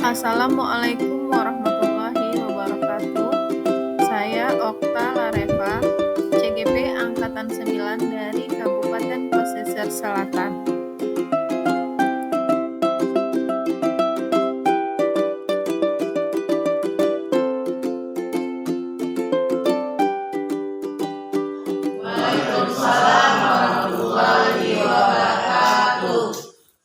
Assalamualaikum warahmatullahi wabarakatuh. Saya Okta Lareva, CGP Angkatan 9 dari Kabupaten Pesisir Selatan. Waalaikumsalam warahmatullahi wabarakatuh.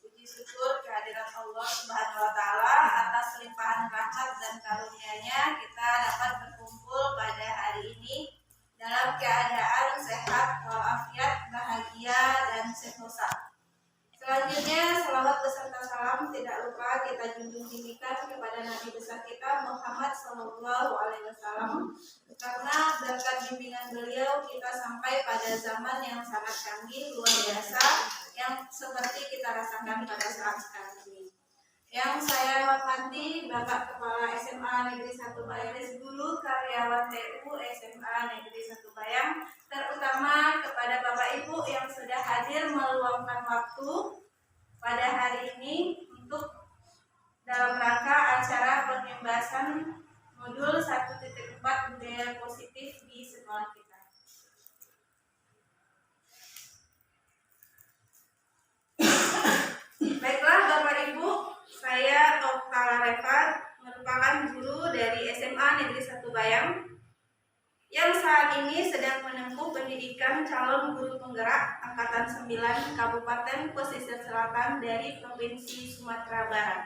Puji syukur kehadirat Allah Subhanahu wa taala atas limpahan rahmat dan karunia-Nya kita dapat berkumpul pada hari ini dalam keadaan sehat walafiat, bahagia dan sentosa. Selanjutnya salawat beserta salam tidak lupa kita junjung tinggikan kepada Nabi besar kita Muhammad SAW, karena berkat bimbingan beliau kita sampai pada zaman yang sangat canggih luar biasa yang seperti kita rasakan pada saat sekarang ini. Yang saya hormati Bapak Kepala SMA Negeri 1 Bayang, guru karyawan TU SMA Negeri 1 Bayang, terutama kepada Bapak Ibu yang sudah hadir meluangkan waktu pada hari ini untuk dalam rangka acara pembahasan modul 1.4 budaya positif di sekolah kita. Baiklah Bapak Ibu, saya Okta Lareva merupakan guru dari SMA Negeri 1 Bayang yang saat ini sedang menempuh pendidikan calon guru penggerak Angkatan 9 Kabupaten Pesisir Selatan dari Provinsi Sumatera Barat.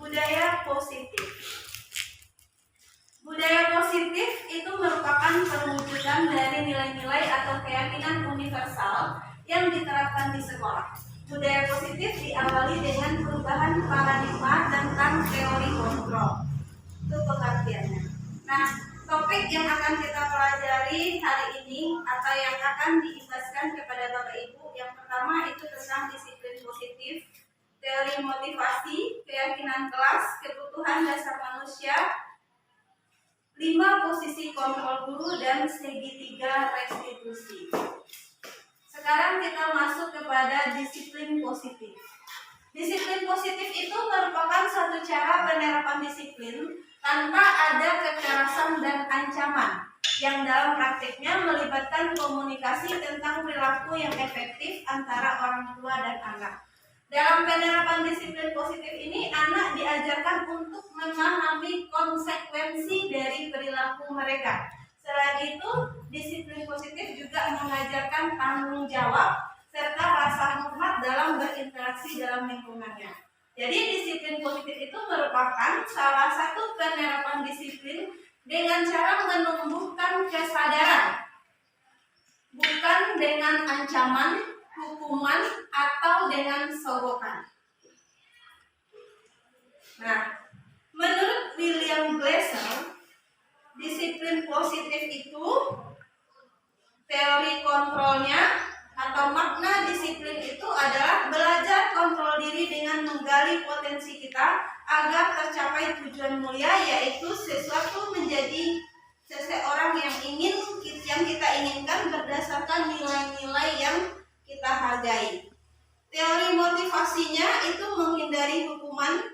Budaya positif. Budaya positif itu merupakan perwujudan dari nilai-nilai atau keyakinan universal yang diterapkan di sekolah. Budaya positif diawali dengan perubahan paradigma tentang teori kontrol. Itu pengertiannya. Nah, topik yang akan kita pelajari hari ini atau yang akan diimbaskan kepada Bapak Ibu, yang pertama itu tentang disiplin positif, teori motivasi, keyakinan kelas, kebutuhan dasar manusia, 5 posisi kontrol guru, dan segitiga restitusi. Sekarang kita masuk kepada disiplin positif. Disiplin positif itu merupakan satu cara penerapan disiplin tanpa ada kekerasan dan ancaman, yang dalam praktiknya melibatkan komunikasi tentang perilaku yang efektif antara orang tua dan anak. Dalam penerapan disiplin positif ini, anak diajarkan untuk memahami konsekuensi dari perilaku mereka. Selain itu, disiplin positif juga mengajarkan tanggung jawab serta rasa hormat dalam berinteraksi dalam lingkungannya. Jadi disiplin positif itu merupakan salah satu penerapan disiplin dengan cara menumbuhkan kesadaran, bukan dengan ancaman, hukuman, atau dengan sogokan. Nah, menurut William Glasser, disiplin positif itu teori kontrolnya atau makna disiplin itu adalah belajar kontrol diri dengan menggali potensi kita agar tercapai tujuan mulia, yaitu sesuatu menjadi seseorang yang kita inginkan berdasarkan nilai-nilai yang kita hargai. Teori motivasinya itu menghindari hukuman,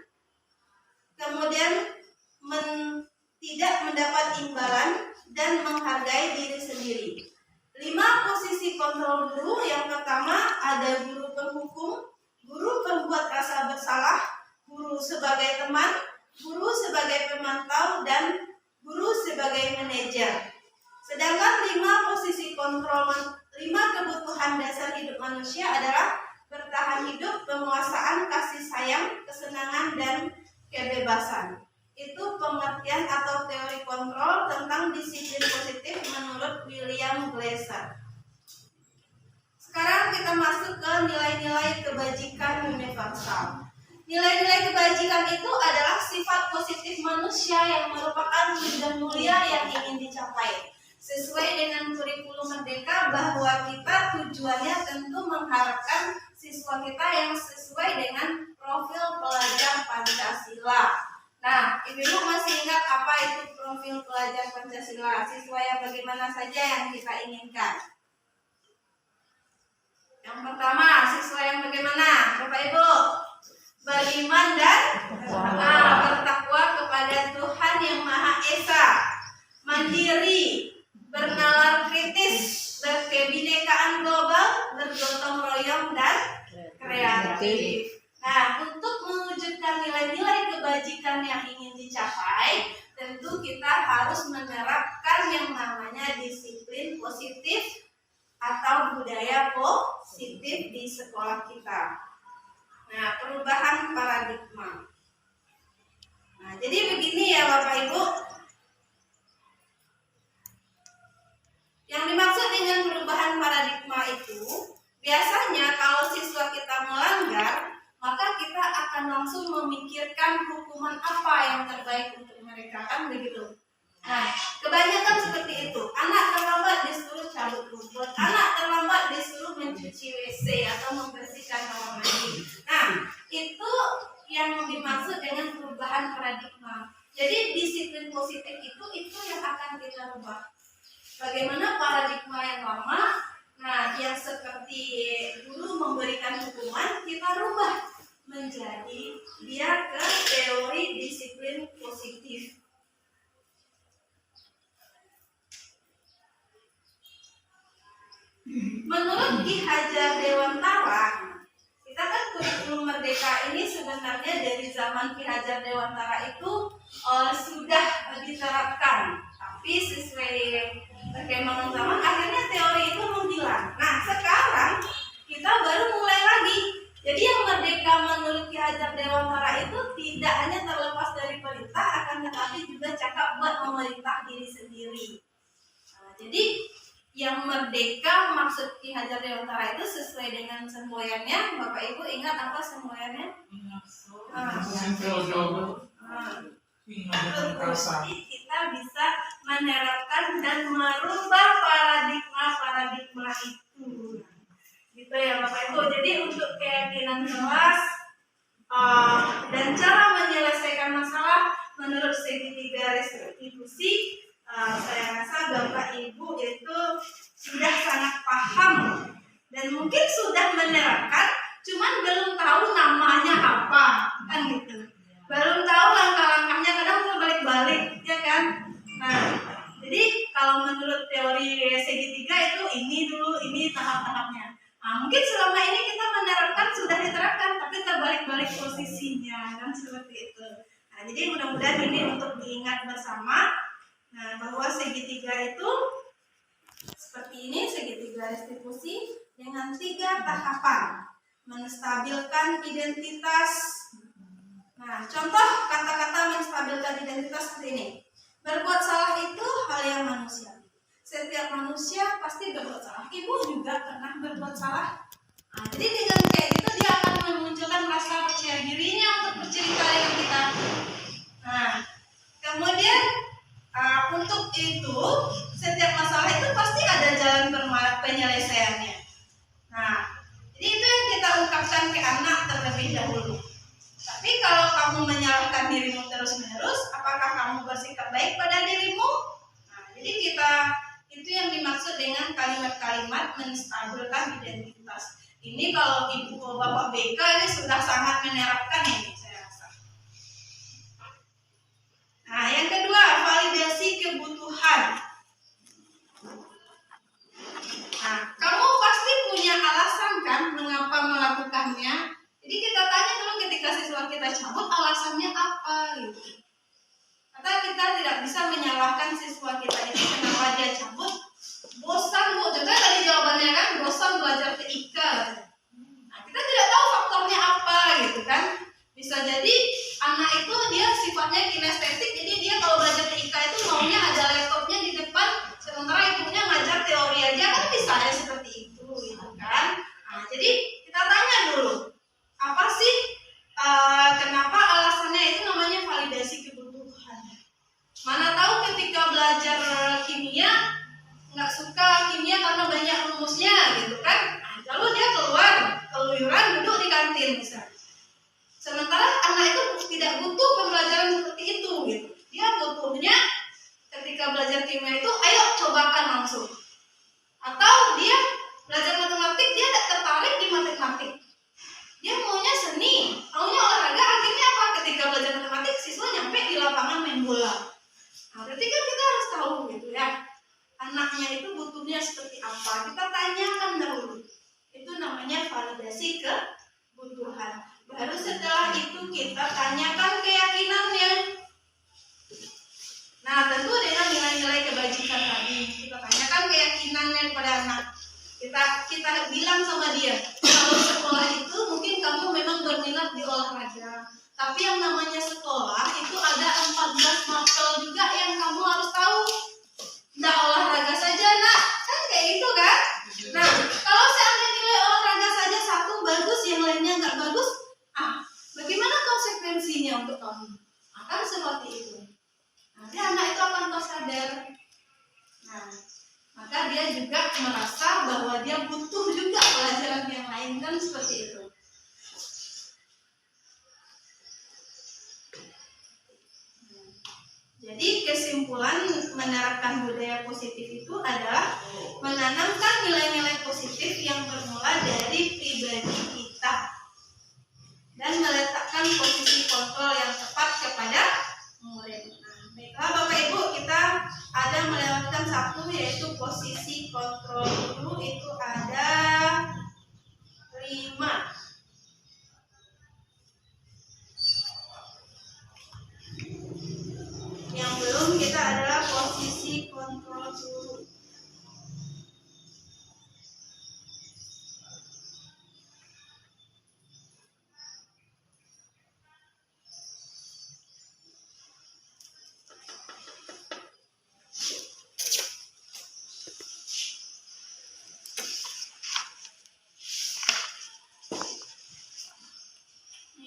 kemudian tidak mendapat imbalan, dan menghargai diri sendiri. 5 posisi kontrol guru. Yang pertama ada guru penghukum, guru pembuat rasa bersalah, guru sebagai teman, guru sebagai pemantau, dan guru sebagai manajer. Sedangkan 5 posisi kontrol, 5 kebutuhan dasar hidup manusia adalah bertahan hidup, penguasaan, kasih sayang, kesenangan, dan kebebasan. Itu pengertian atau teori kontrol tentang disiplin positif menurut William Glasser. Sekarang kita masuk ke nilai-nilai kebajikan universal. Nilai-nilai kebajikan itu adalah sifat positif manusia yang merupakan tujuan mulia yang ingin dicapai. Sesuai dengan kurikulum Merdeka, bahwa kita tujuannya tentu mengharapkan siswa kita yang sesuai dengan profil pelajar Pancasila. Nah, Ibu masih ingat apa itu profil pelajar Pancasila? Siswa yang bagaimana saja yang kita inginkan? Yang pertama, siswa yang bagaimana? Bapak Ibu, beriman positif. Nah, untuk mewujudkan nilai-nilai kebajikan yang ingin dicapai, tentu kita harus menerapkan yang namanya disiplin positif atau budaya positif di sekolah kita. Nah, perubahan paradigma. Nah, jadi begini ya Bapak Ibu. Yang dimaksud dengan perubahan paradigma itu, biasanya kalau siswa kita melanggar, maka kita akan langsung memikirkan hukuman apa yang terbaik untuk mereka, kan begitu. Nah, kebanyakan seperti itu. Anak terlambat disuruh cabut rumput, anak terlambat disuruh mencuci WC atau membersihkan kamar mandi. Nah, itu yang dimaksud dengan perubahan paradigma. Jadi disiplin positif itu yang akan kita rubah. Bagaimana paradigma yang lama, nah yang seperti dulu memberikan hukuman, kita rubah menjadi dia ke teori disiplin positif. Menurut Ki Hajar Dewantara, kita kan kurikulum Merdeka ini sebenarnya dari zaman Ki Hajar Dewantara itu sudah diterapkan, tapi sesuai perkembangan zaman akhirnya teori itu menghilang. Nah, sekarang kita baru mulai lagi. Jadi yang merdeka menurut Ki Hajar Dewantara itu tidak hanya terlepas dari perintah, akan tetapi juga cakap buat memerintah diri sendiri. Nah, jadi yang merdeka maksud Ki Hajar Dewantara itu sesuai dengan semboyannya. Bapak Ibu ingat apa semboyannya? Jadi kita bisa menerapkan dan merubah paradigma itu, gitu ya Bapak Ibu. Jadi untuk keyakinan kelas dan cara menyelesaikan masalah menurut segitiga restitusi, saya rasa Bapak Ibu itu sudah sangat paham dan mungkin sudah menerapkan, cuman belum tahu namanya apa, kan gitu. Belum tahu langkah-langkahnya, kadang terbalik-balik, ya kan? Nah, jadi kalau menurut teori segitiga itu ini dulu, ini tahap-tahapnya. Nah, mungkin selama ini kita menerapkan, sudah diterapkan, tapi terbalik-balik posisinya, kan seperti itu. Nah, jadi mudah-mudahan ini untuk diingat bersama, nah, bahwa segitiga itu seperti ini, segitiga restitusi dengan 3 tahapan, menstabilkan identitas. Nah, contoh kata-kata menstabilkan identitas seperti ini. Berbuat salah itu hal yang manusiawi. Setiap manusia pasti berbuat salah. Ibu juga pernah berbuat salah. Nah, jadi dengan kayak gitu dia akan memunculkan rasa percaya dirinya untuk bercerita dengan kita. Nah, kemudian untuk itu setiap masalah itu pasti ada jalan penyelesaiannya. Nah, jadi itu yang kita ungkapkan ke anak terlebih dahulu. Tapi kalau kamu menyalahkan dirimu terus-menerus, apakah kamu bersikap baik pada dirimu? Nah, jadi itu yang dimaksud dengan kalimat-kalimat menstabilkan identitas. Ini kalau ibu bapak BK ini sudah sangat menerapkan ini, saya rasa. Nah, yang kedua, validasi kebutuhan. Nah, kamu pasti punya alasan kan mengapa melakukannya. Jadi kita tanya dulu ketika siswa kita cabut, alasannya apa gitu. Karena kita tidak bisa menyalahkan siswa kita ini kenapa dia cabut. Bosan Bu, contohnya tadi jawabannya kan bosan belajar TIK. Nah, kita tidak tahu faktornya apa gitu kan. Bisa jadi anak itu dia sifatnya kinestetik, jadi dia kalau belajar TIK itu maunya ada laptopnya di depan, sementara ibunya ngajar teori aja, kan bisa ya seperti itu gitu kan. Nah, jadi kita tanya dulu, apa sih kenapa alasannya itu namanya validasi kebutuhan. Mana tahu ketika belajar kimia nggak suka kimia karena banyak rumusnya gitu kan. Nah, lalu dia keluar keluyuran duduk di kantin misalnya. Sementara anak itu tidak butuh pembelajaran seperti itu gitu. Dia butuhnya ketika belajar kimia itu ayo cobakan langsung. Atau dia belajar matematik, dia tidak tertarik di matematik. Dia maunya seni, maunya olahraga, akhirnya apa? Ketika belajar matematik, siswa nyampe di lapangan main bola. Nah, berarti kan kita harus tahu gitu ya, anaknya itu butuhnya seperti apa. Kita tanyakan dahulu. Itu namanya validasi kebutuhan. kita tanyakan keyakinannya. Nah, tentu dengan nilai-nilai kebajikan tadi, kita tanyakan keyakinannya kepada anak. Kita bilang sama dia, kalau sekolah itu mungkin kamu memang berminat di olahraga, tapi yang namanya sekolah itu ada 14 mapel juga yang kamu harus tahu. Nggak olahraga saja, nak, kan kayak gitu kan? Nah, kalau seandainya nilai olahraga saja satu bagus, yang lainnya nggak bagus, bagaimana konsekuensinya untuk kamu? Akan seperti itu. Nanti anak itu akan tersadar. Nah, maka dia juga merasa bahwa dia butuh juga pelajaran yang lain, kan seperti itu. Jadi kesimpulan menerapkan budaya positif itu adalah menanamkan nilai-nilai positif yang bermula dari pribadi kita dan meletakkan posisi kontrol yang tepat kepada murid. Baiklah Bapak Ibu, kita ada melewatkan satu, yaitu posisi kontrol dulu, itu ada 5. Yang belum kita adalah posisi kontrol guru.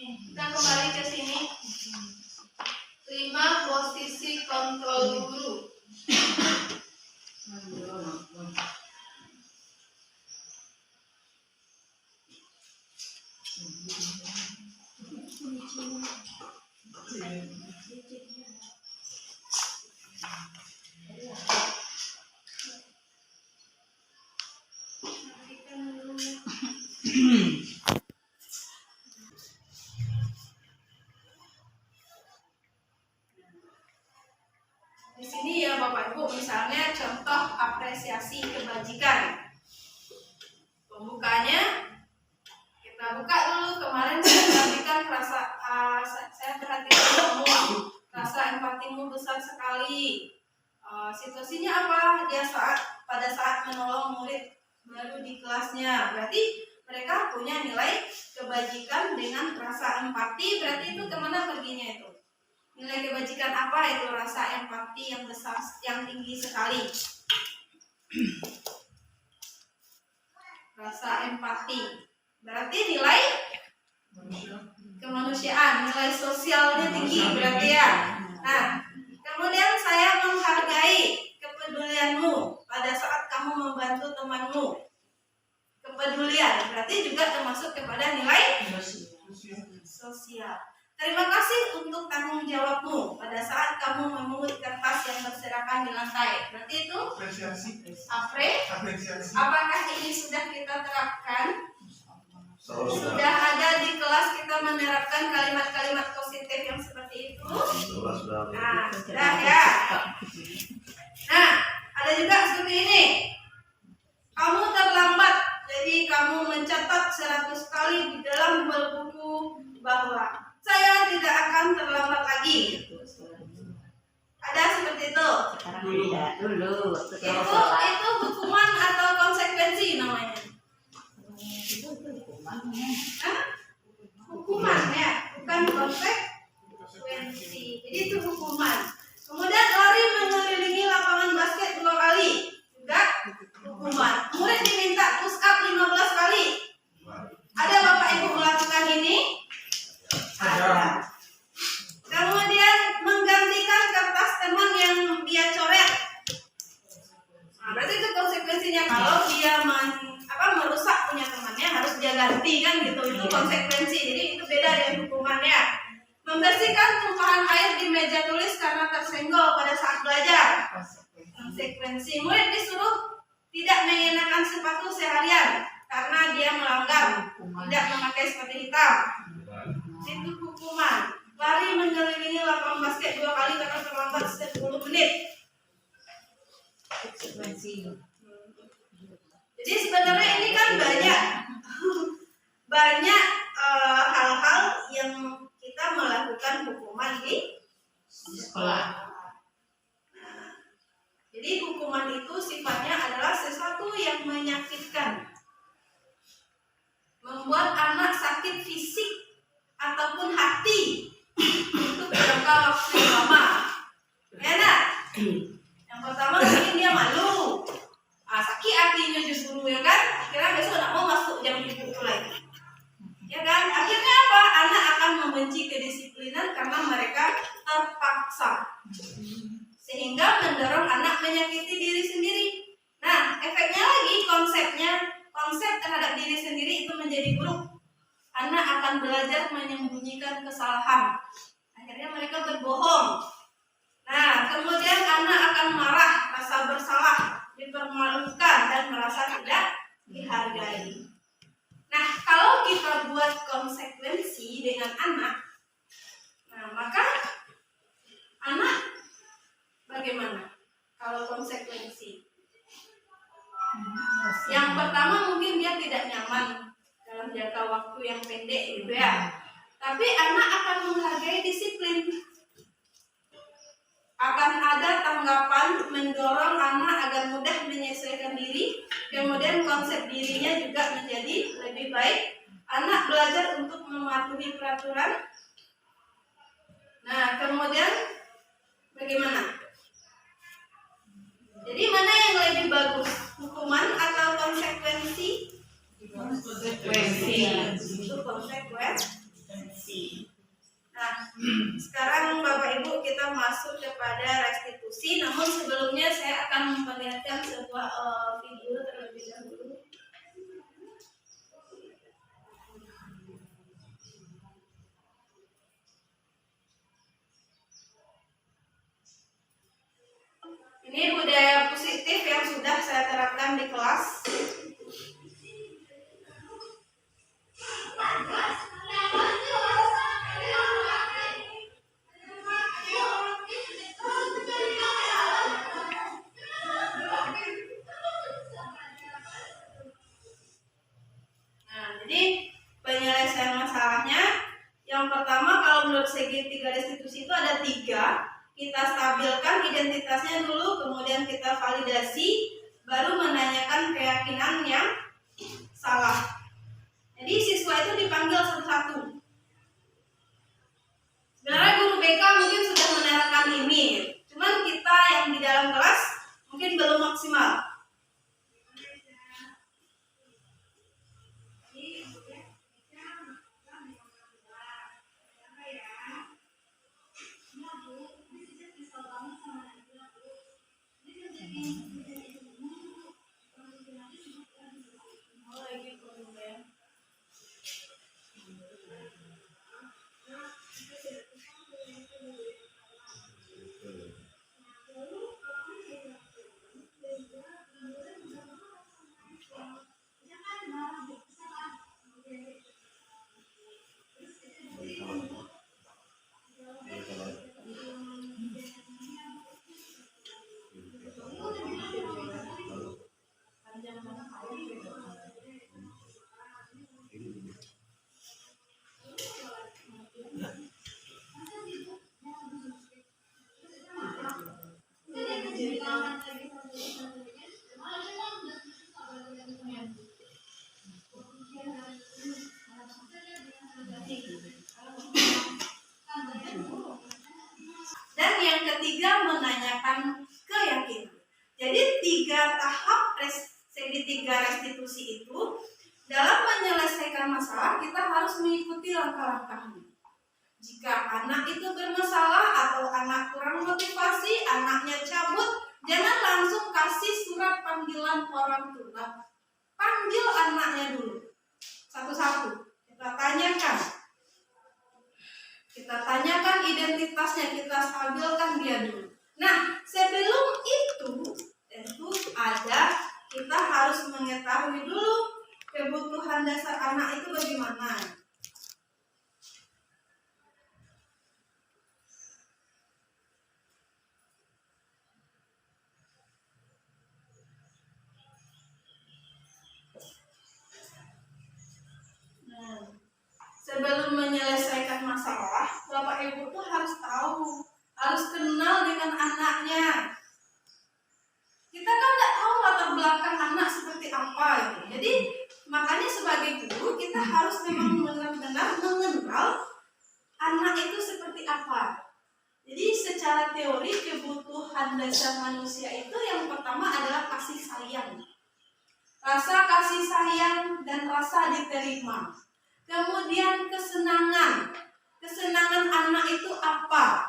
Kita kembali ke sini. 5 posisi kontrol guru. Di sini ya Bapak Ibu, misalnya contoh apresiasi kebajikan. Pembukanya kita buka dulu. Kemarin saya perhatikan semua rasa empatimu besar sekali. Situasinya apa? Dia pada saat menolong murid baru di kelasnya. Berarti mereka punya nilai kebajikan dengan rasa empati. Berarti itu kemana perginya itu? Nilai kebajikan apa itu? Rasa empati yang besar, yang tinggi sekali. Rasa empati berarti nilai kemanusiaan, nilai sosialnya tinggi berarti ya. Nah, kemudian saya menghargai kepedulianmu pada saat kamu membantu temanmu. Kepedulian berarti juga termasuk kepada nilai sosial. Terima kasih untuk tanggung jawabmu pada saat kamu memungut kertas yang berserakan di lantai. Berarti itu apresiasi. Apakah ini sudah kita terapkan? Sudah ada di kelas kita menerapkan kalimat-kalimat positif yang seperti itu? Nah, sudah ya. Nah, ada juga seperti ini. Kamu terlambat, jadi kamu mencatat 100 kali di dalam buku bahwa saya tidak akan terlambat lagi. Ada seperti itu. Dulu. Itu hukuman atau konsekuensi namanya? Hukuman ya, bukan konsekuensi. Jadi itu hukuman. Kemudian lari mengelilingi lapangan basket 2 kali, juga hukuman. Murid diminta push up 15 kali. Ada Bapak Ibu melakukan ini? Ada. Kemudian menggantikan kertas teman yang dia coret. Nah, berarti itu konsekuensinya. Kalau dia merusak punya temannya, harus dia ganti kan gitu. Itu konsekuensi. Jadi itu beda dengan hukumannya. Membersihkan tumpahan air di meja tulis karena tersenggol pada saat belajar. Konsekuensi. Murid disuruh tidak mengenakan sepatu seharian karena dia melanggar, tidak memakai sepatu hitam. Itu hukuman. Lari mengelilingi lapangan basket 2 kali karena terlambat 10 menit. Jadi sebenarnya ini kan banyak hal-hal yang kita sekolah. Jadi hukuman itu sifatnya adalah sesuatu yang menyakitkan, membuat anak sakit fisik ataupun hati untuk jangka waktu yang lama. Ya nak? Yang pertama mungkin dia malu, sakit hatinya justru, ya kan? Akhirnya besok nak mau masuk jam ibu itu lagi, ya kan? Akhirnya apa? Anak akan membenci kedisiplinan karena mereka terpaksa, sehingga mendorong anak menyakiti diri sendiri. Nah, efeknya lagi konsep terhadap diri sendiri itu menjadi buruk. Anak akan belajar menyembunyikan kesalahan. Akhirnya mereka berbohong. Nah, kemudian anak akan marah, rasa bersalah, dipermalukan, dan merasa tidak dihargai. Nah, kalau kita buat konsekuensi dengan anak, nah maka anak bagaimana kalau konsekuensi? Yang pertama mungkin dia tidak nyaman dalam jangka waktu yang pendek gitu ya. Tapi anak akan menghargai disiplin. Akan ada tanggapan mendorong anak agar mudah menyesuaikan diri. Kemudian konsep dirinya juga menjadi lebih baik. Anak belajar untuk mematuhi peraturan. Nah, kemudian bagaimana? Jadi mana yang lebih bagus? Hukuman atau konsekuensi? Konsekuensi. Itu konsekuensi. Nah, sekarang Bapak Ibu kita masuk kepada restitusi. Namun sebelumnya saya akan memperlihatkan sebuah video terlebih dahulu. Ini budaya positif yang sudah saya terapkan di kelas. Nah, jadi penyelesaian masalahnya yang pertama, kalau menurut segitiga restitusi itu ada 3. Kita stabilkan identitasnya dulu, kemudian kita validasi, baru menanyakan keyakinan yang salah. Jadi siswa itu dipanggil satu-satu. Sebenarnya guru BK mungkin sudah menerapkan ini, cuman kita yang di dalam kelas mungkin belum maksimal. Dan yang ketiga, menanyakan keyakinan. Jadi 3 tahap segitiga restitusi itu, dalam menyelesaikan masalah kita harus mengikuti langkah-langkahnya. Jika anak itu bermasalah atau anak kurang motivasi, anaknya cabut, jangan langsung kasih surat panggilan orang tua. Panggil anaknya dulu, satu-satu. Kita tanyakan identitasnya, kita stabilkan dia dulu. Nah, sebelum itu tentu kita harus mengetahui dulu kebutuhan dasar anak itu bagaimana. Sebelum menyelesaikan masalah, Bapak Ibu tuh harus tahu harus kenal dengan anaknya. Kita kan nggak tahu latar belakang anak seperti apa gitu. Jadi makanya sebagai guru kita harus memang benar-benar mengenal anak itu seperti apa. Jadi secara teori kebutuhan dasar manusia itu yang pertama adalah kasih sayang. Rasa kasih sayang dan rasa diterima. Kemudian kesenangan. Kesenangan anak itu apa?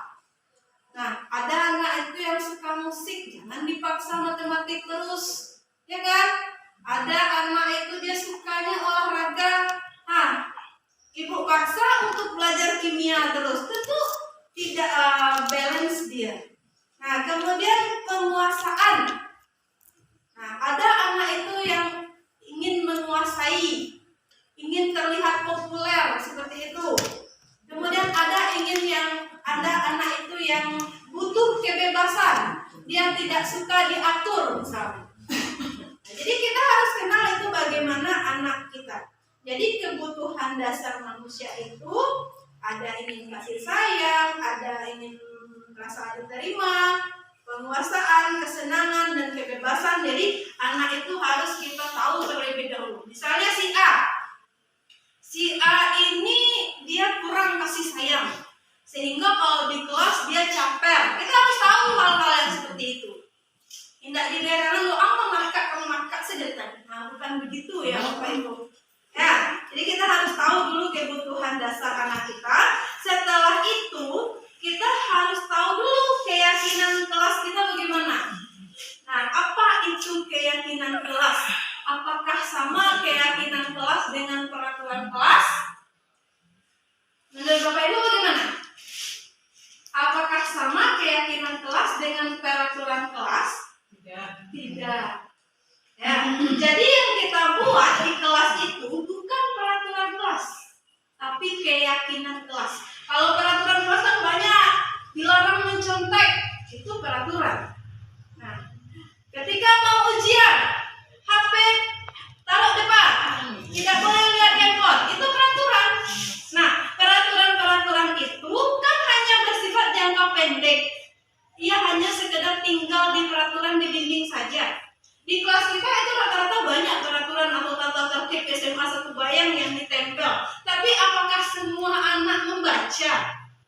Nah, ada anak itu yang suka musik, jangan dipaksa matematik terus, ya kan? Ada anak itu dia sukanya olahraga, ibu paksa untuk belajar kimia terus, tentu tidak balance dia. Nah, kemudian penguasaan. Nah, ada anak itu yang ingin menguasai, ingin terlihat populer seperti itu. Kemudian ada anak itu yang butuh kebebasan, dia tidak suka diatur misalnya. Jadi kita harus kenal itu bagaimana anak kita. Jadi kebutuhan dasar manusia itu ada ingin kasih sayang, ada ingin rasa diterima, penguasaan, kesenangan, dan kebebasan. Jadi anak itu harus kita tahu terlebih dahulu. Misalnya si A ini dia kurang kasih sayang, sehingga kalau di kelas dia caper. Kita harus tahu hal-hal yang seperti itu. Tidak di daerah lu kamu markat saja tadi. Nah, bukan begitu ya Bapak Ibu. Ya, jadi kita harus tahu dulu kebutuhan dasar anak kita. Setelah itu kita harus tahu dulu keyakinan kelas kita bagaimana. Nah, apa itu keyakinan kelas? Apakah sama keyakinan kelas dengan peraturan kelas? Menurut Bapak Ibu bagaimana? Apakah sama keyakinan kelas dengan peraturan kelas? Tidak. Ya, jadi yang kita buat di kelas itu bukan peraturan kelas, tapi keyakinan kelas. Kalau peraturan kelas kan banyak, dilarang mencontek, itu peraturan. Nah, ketika mau ujian, HP taruh depan, tidak boleh lihat handphone, itu peraturan. Nah, peraturan-peraturan itu kan hanya bersifat jangka pendek. Ia hanya sekedar tinggal di peraturan di dinding saja. Di kelas kita itu rata-rata banyak peraturan atau tata tertib SMA 1 Bayang yang ditempel. Tapi apakah semua anak membaca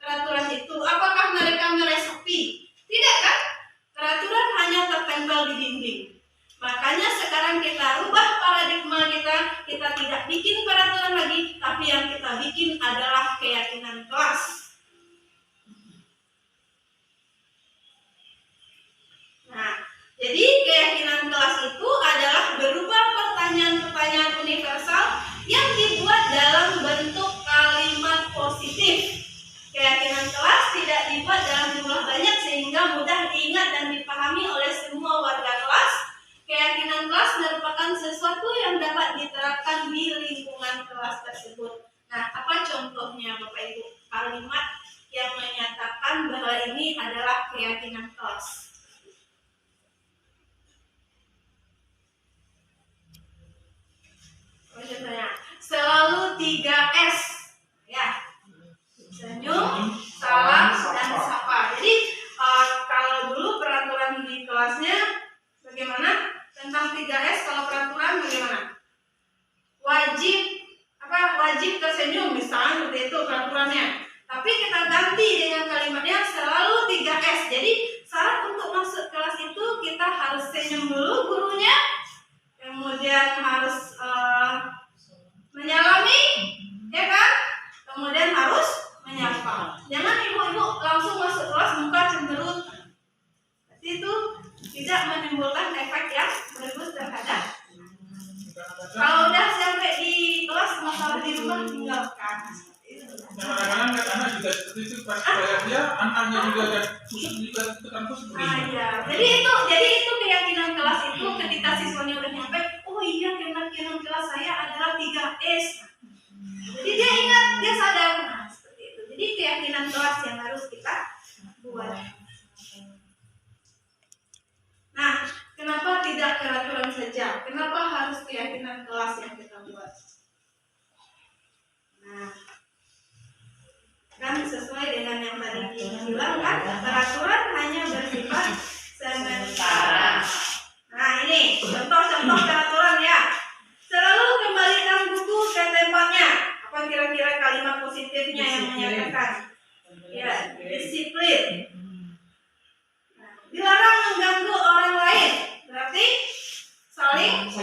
peraturan itu? Apakah mereka meresapi? Tidak kan? Peraturan hanya tertempel di dinding. Makanya sekarang kita rubah paradigma kita. Kita tidak bikin peraturan lagi, tapi yang kita bikin adalah keyakinan kelas. Nah, jadi keyakinan kelas itu adalah berupa pertanyaan-pertanyaan universal yang dibuat dalam bentuk kalimat positif. Keyakinan kelas tidak dibuat dalam jumlah banyak sehingga mudah diingat dan dipahami oleh semua warga kelas. Keyakinan kelas merupakan sesuatu yang dapat diterapkan di lingkungan kelas tersebut. Nah, apa contohnya Bapak Ibu? Kalimat yang menyatakan bahwa ini adalah keyakinan kelas. Selalu 3S, ya, senyum, salam, dan sapa. Jadi kalau dulu peraturan di kelasnya bagaimana tentang 3S? Kalau peraturan bagaimana? Wajib tersenyum, misalnya seperti itu peraturannya. Tapi kita ganti dengan kalimatnya selalu 3S. Jadi syarat untuk masuk kelas itu kita harus senyum dulu gurunya, kemudian harus menyalami, ya kan? Kemudian harus menyapa. Jangan ibu-ibu langsung masuk kelas muka cemberut. Itu tidak menimbulkan efek yang bagus terhadap. Kalau udah sampai di kelas masalah di rumah tinggalkan. Kadang-kadang anak juga seperti itu pas dia anaknya juga ada khusus di kampus begini. Iya. Jadi itu keyakinan kelas itu ketika siswanya udah nyampe, oh iya keyakinan kelas saya adalah 3S. Jadi dia ingat, dia sadar. Nah, seperti itu. Jadi keyakinan kelas yang harus kita buat. Nah, kenapa tidak peraturan saja? Kenapa harus keyakinan kelas yang kita buat? Nah, kan sesuai dengan yang tadi bilang kan, peraturan hanya bersifat sementara. Nah ini contoh-contoh peraturan ya. Selalu kembalikan buku ke tempatnya. Apa kira-kira kalimat positifnya yang menyatakan? Ya, disiplin. Dilarang mengganggu orang lain. Berarti saling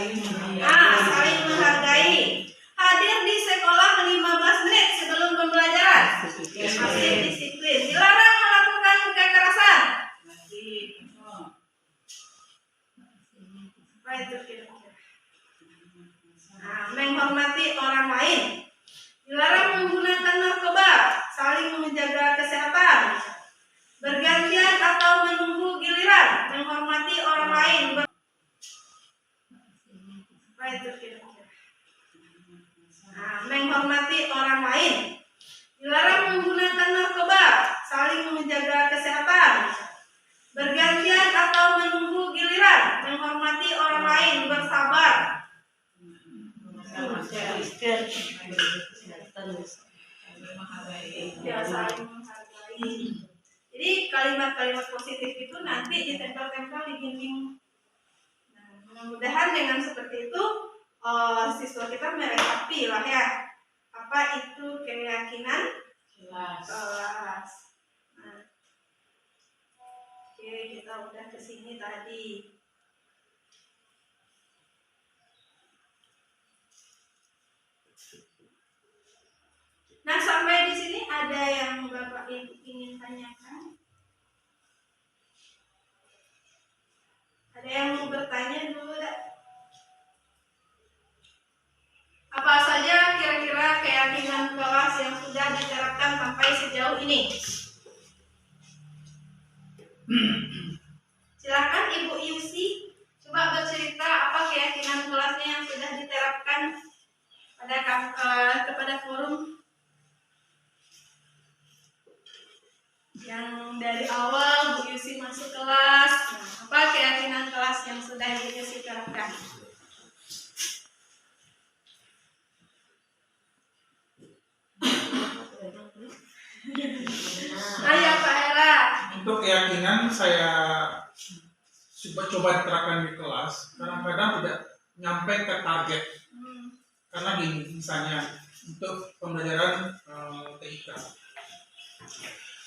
menghargai. Hadir di sekolah 15 menit sebelum pembelajaran. Masih disiplin. Dilarang melakukan kekerasan. Apa itu kira-kira? Nah, menghormati orang lain. Dilarang menggunakan narkoba. Saling menjaga kesehatan. Bergantian atau menunggu giliran. Menghormati orang lain. Apa itu kira-kira? Nah, menghormati orang lain. Dilarang menggunakan narkoba. Saling menjaga kesehatan. Bergantian atau menunggu giliran. Menghormati orang lain. Bersabar. Ya, saling menghargai. Jadi kalimat-kalimat positif itu nanti ditempel-tempel di dinding. Nah, mudah-mudahan dengan seperti itu siswa kita meresapi lah ya apa itu keyakinan kelas. Nah, oke, kita udah kesini tadi. Nah, sampai di sini ada yang Bapak Ibu ingin tanyakan? Ada yang mau bertanya dulu enggak? Apa saja kira-kira keyakinan kelas yang sudah diterapkan sampai sejauh ini? Silakan Ibu Yusi, coba bercerita apa keyakinan kelasnya yang sudah diterapkan kepada forum. Yang dari awal Bu Yusi masuk kelas, apa keyakinan kelas yang sudah Bu Yusi terapkan? Ayo Pak Hera. Untuk keyakinan saya coba diterapkan di kelas, kadang-kadang tidak nyampe ke target. Karena gini, misalnya untuk pembelajaran TIK.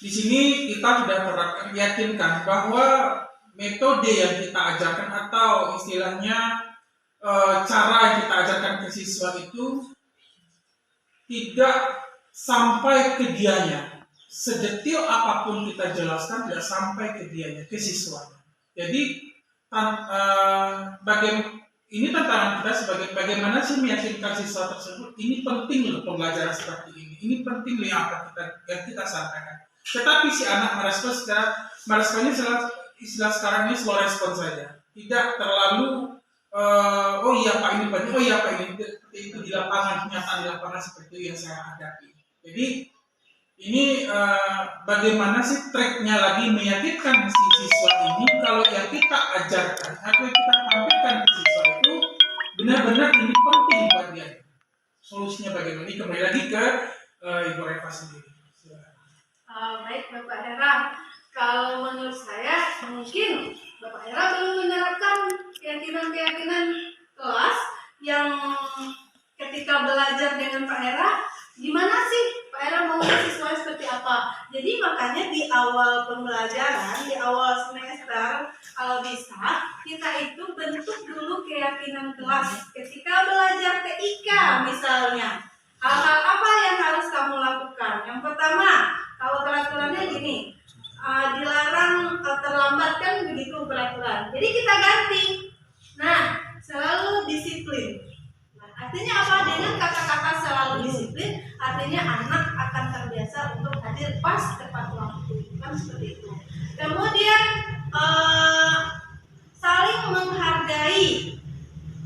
Di sini kita sudah yakinkan bahwa metode yang kita ajarkan atau istilahnya cara yang kita ajarkan ke siswa itu tidak sampai ke dianya. Sedetil apapun kita jelaskan tidak sampai ke dianya, ke siswanya. Jadi ini tantangan kita sebagai bagaimana sih meyakinkan siswa tersebut ini penting loh pembelajaran seperti ini. Ini penting loh yang kita sampaikan. Tetapi si anak meresponnya istilah sekarang ini slow respon saja. Tidak terlalu oh iya Pak ini penting, oh iya Pak ini seperti itu di lapangan, kenyataan di lapangan seperti itu yang saya hadapi. Jadi ini bagaimana sih triknya lagi meyakinkan si siswa ini kalau yang kita ajarkan atau yang kita tampilkan ke siswa itu benar-benar ini penting buat dia. Solusinya bagaimana? Ini kembali lagi ke Ibu Reva sendiri. Baik Bapak Hera, kalau menurut saya mungkin Bapak Hera belum menerapkan keyakinan-keyakinan kelas yang ketika belajar dengan Pak Hera, gimana sih Pak Hera mau siswa seperti apa? Jadi makanya di awal pembelajaran, di awal semester, kalau bisa kita itu bentuk dulu keyakinan kelas. Ketika belajar TIK misalnya, hal-hal apa yang harus kamu lakukan? Yang pertama, kalau peraturannya gini, dilarang terlambat kan begitu peraturan. Jadi kita ganti. Nah, selalu disiplin. Nah, artinya apa? Dengan kata-kata selalu disiplin, artinya anak akan terbiasa untuk hadir pas tepat waktu. Kan seperti itu. Kemudian saling menghargai.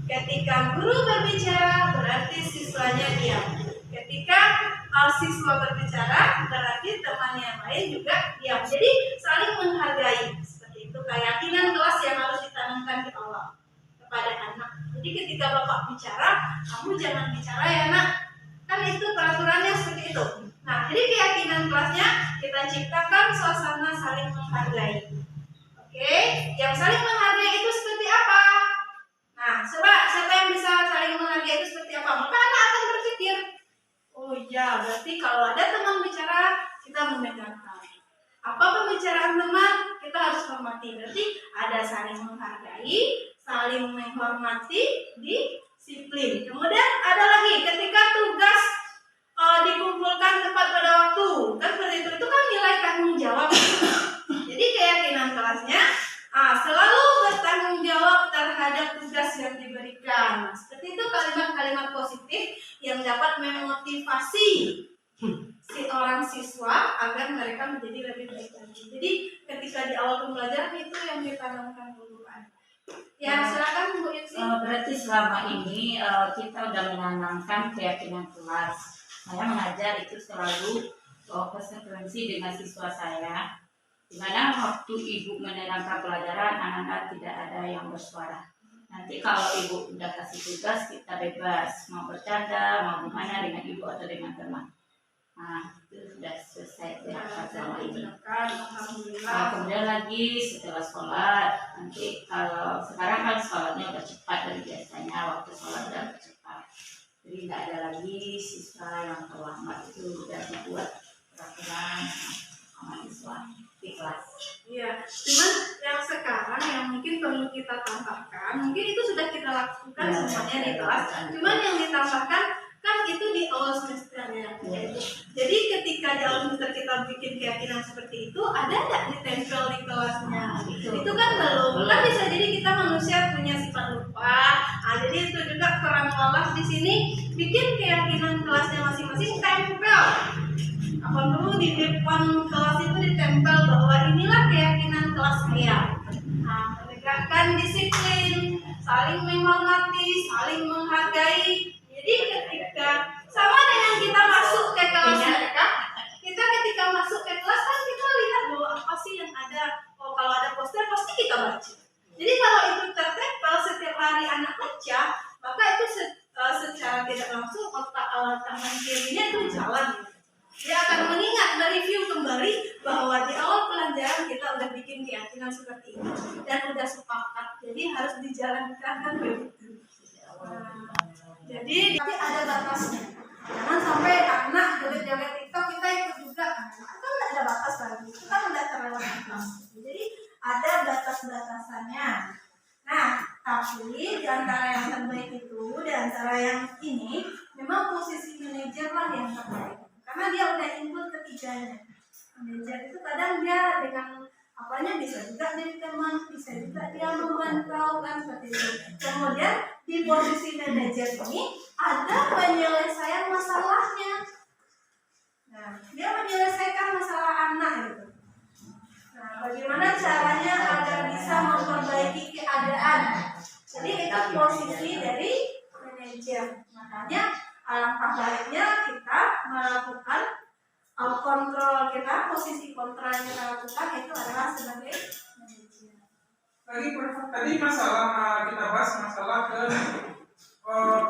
Ketika guru berbicara, berarti siswanya diam. Ketika siswa berbicara, berarti teman yang lain juga diam. Jadi saling menghargai. Seperti itu keyakinan kelas yang harus ditanamkan di awal kepada anak. Jadi ketika Bapak bicara, kamu jangan bicara ya nak. Kan itu peraturannya seperti itu. Nah, jadi keyakinan kelasnya kita kita ciptakan suasana saling menghargai. Oke, yang saling menghargai itu seperti apa? Nah, coba siapa yang bisa saling menghargai itu seperti apa? Maka anak akan berpikir, oh iya, berarti kalau ada teman bicara, kita mendengarkan. Apa pembicaraan teman? Kita harus hormati. Berarti ada saling menghargai, saling menghormati, disiplin. Kemudian ada lagi ketika tugas dikumpulkan tepat pada waktu. Kan seperti itu kan nilai tanggung jawab. Jadi keyakinan kelasnya selalu bertanggung jawab terhadap tugas yang diberikan. Nah, seperti itu kalimat-kalimat positif yang dapat memotivasi si orang siswa agar mereka menjadi lebih baik lagi. Jadi ketika di awal pembelajaran itu yang ditanamkan dulu. Ya, silakan Bu Yunsi. Berarti selama ini kita udah menanamkan keyakinan kelas. Saya mengajar itu selalu konsekuensi dengan siswa saya. Dimana waktu ibu menerangkan pelajaran, anak-anak tidak ada yang bersuara. Nanti kalau ibu udah kasih tugas, kita bebas mau bercanda, mau gimana dengan ibu atau dengan teman. Nah, itu sudah selesai selama ini. Kemudian lagi setelah sholat, nanti kalau sekarang kan sholatnya udah cepat dari biasanya, waktu sholat udah cepat. Jadi nggak ada lagi siswa yang terlambat, itu udah dibuat peraturan sama siswa di kelas. Iya, cuman yang sekarang yang mungkin perlu kita tambahkan, mungkin itu sudah kita lakukan Ya, semuanya di kelas. Cuman yang ditambahkan kan itu di awal semester ya. Jadi ketika di awal semester kita bikin keyakinan seperti itu, ada nggak ditempel di kelasnya? Itu kan belum. Kan bisa jadi kita manusia punya sifat lupa. Nah, jadi itu juga peran kelas di sini bikin keyakinan kelasnya masing-masing tempel. Apa perlu di depan kelas itu ditempel bahwa inilah keyakinan kelas saya. Nah, menegakkan disiplin, saling menghormati, saling menghargai. Jadi ketika sama dengan kita masuk ke kelas mereka, kita ketika masuk ke kelas kan kita lihat bahwa apa sih yang ada. Oh, kalau ada poster pasti kita baca. Jadi kalau itu tertempel setiap hari anak baca, maka itu secara tidak langsung otak tangan kirinya itu jalan. Dia akan mengingat, mereview kembali bahwa di awal pelajaran kita udah bikin keyakinan seperti ini dan udah sepakat. Jadi harus dijalankan kan begitu. Jadi tapi ada batasnya. Jangan sampai anak joget-joget TikTok kita ikut juga. Kan nggak ada batas lagi. Itu kan udah terlewat batas. Jadi ada batas-batasannya. Nah, tapi di antara yang terbaik itu, di antara yang ini, memang posisi manajer lah yang terbaik. Karena dia udah input ketiganya. Manajer itu kadang dia dengan apanya bisa juga jadi teman, bisa juga dia memantau kan seperti itu. Kemudian di posisi manajer ini ada penyelesaian masalahnya. Nah, dia menyelesaikan masalah anak gitu. Nah, bagaimana caranya agar bisa memperbaiki keadaan? Jadi itu posisi dari manajer. Makanya alangkah baiknya kita melakukan kontrol kita, posisi kontrol yang kita lakukan itu adalah sebagai manajer. Tadi masalah kita bahas masalah ke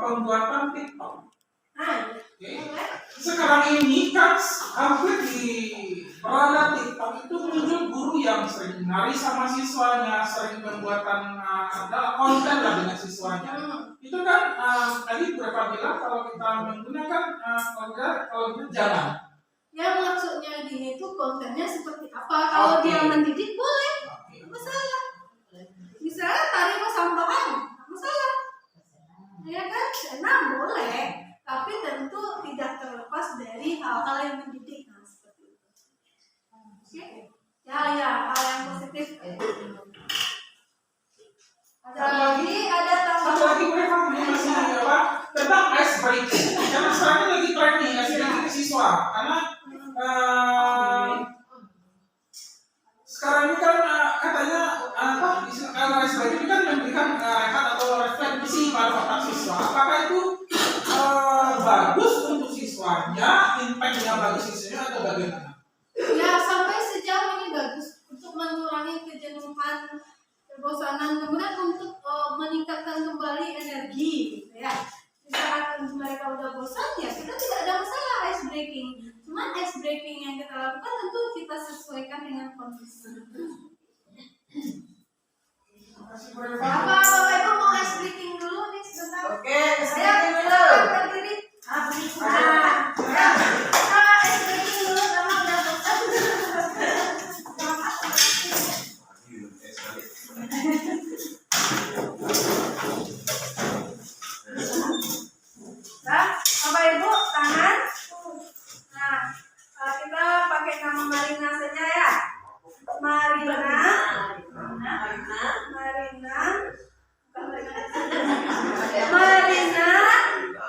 pembuatan TikTok. Sekarang ini kan hampir di berada TikTok itu muncul guru yang sering nari sama siswanya, sering pembuatan konten lah dengan siswanya. Itu kan tadi berapa bilang kalau kita menggunakan kalau kita jalan. Ya maksudnya gini tuh kontennya seperti apa? Kalau dia mendidik boleh, masalah. Misalnya tari sambahan, masalah. Ya kan, senang boleh, tapi tentu tidak terlepas dari hal-hal yang mendidik. Nah, seperti itu. Oke? Ya, hal yang positif. Ada lagi, ada tambahan. Satu lagi mereka masih apa tentang ice breaking. Karena sekarang ini lagi tren nih ice breaking siswa. Karena sekarang ini kan katanya ice breaking ini kan memberikan rehat atau refleksi pada otak siswa. Apakah itu bagus untuk siswanya, impactnya bagi siswanya atau bagaimana? Ya sampai sejauh ini bagus untuk mengurangi kejenuhan, kebosanan, kemudian untuk meningkatkan kembali energi, gitu ya. Di saat mereka udah bosan ya kita tidak ada masalah ice breaking. Cuma ice breaking yang kita lakukan tentu kita kita sesuaikan dengan kondisi. Bapak Ibu mau ice breaking dulu nih sebentar. Oke, Saya silakan berdiri. Ice breaking dulu sama udah bosan. Nah, Bapak Ibu tangan. Nah, kita pakai nama Marina saja ya. Marina,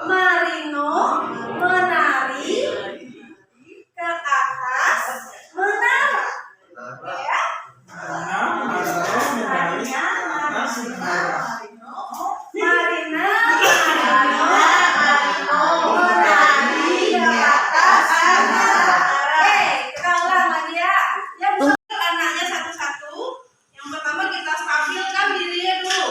Marino, menari ke atas menara. Ya. Marina, menari ke atas menara. Oke, kita ulang lagi ya. Yang anaknya satu-satu. Yang pertama kita stabilkan dirinya dulu.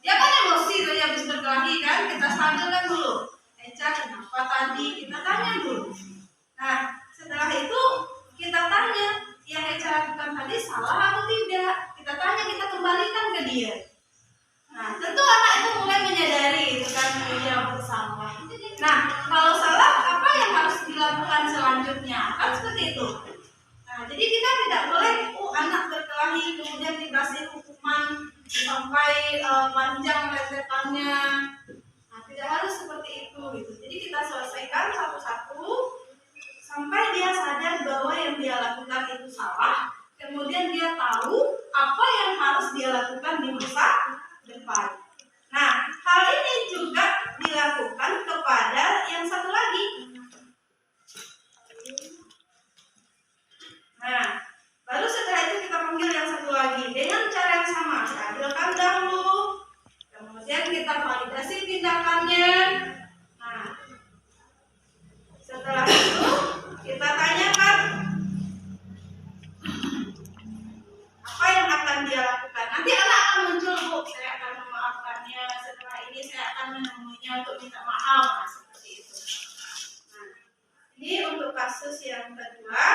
Dia kan emosi tadi habis berkelahi kan, kita stabilkan dulu. Eca kenapa tadi? Kita tanya dulu. Nah, setelah itu kita tanya yang Eca lakukan tadi salah atau tidak. Kita tanya, kita kembalikan ke dia. Nah, tentu anak itu mulai menyadari itu kan dia bersalah. Nah, kalau salah apa yang harus dilakukan selanjutnya? Kan seperti itu. Nah, jadi kita tidak boleh anak berkelahi kemudian dikasih hukuman sampai panjang rentetannya. Nah, tidak harus seperti itu gitu. Jadi kita selesaikan satu-satu sampai dia sadar bahwa yang dia lakukan itu salah. Kemudian dia tahu apa yang harus dia lakukan di masa depan. Nah, hal ini juga dilakukan kepada yang satu lagi. Nah, baru setelah itu kita panggil yang satu lagi dengan cara yang sama. Stabilkan dahulu, kemudian kita validasi tindakannya. Nah, setelah itu kita tanyakan apa yang akan dia lakukan. Nanti anak akan muncul, Bu, saya akan memaafkannya. Setelah ini saya akan menemuinya untuk minta maaf. Nah, seperti itu. Nah, ini untuk kasus yang kedua.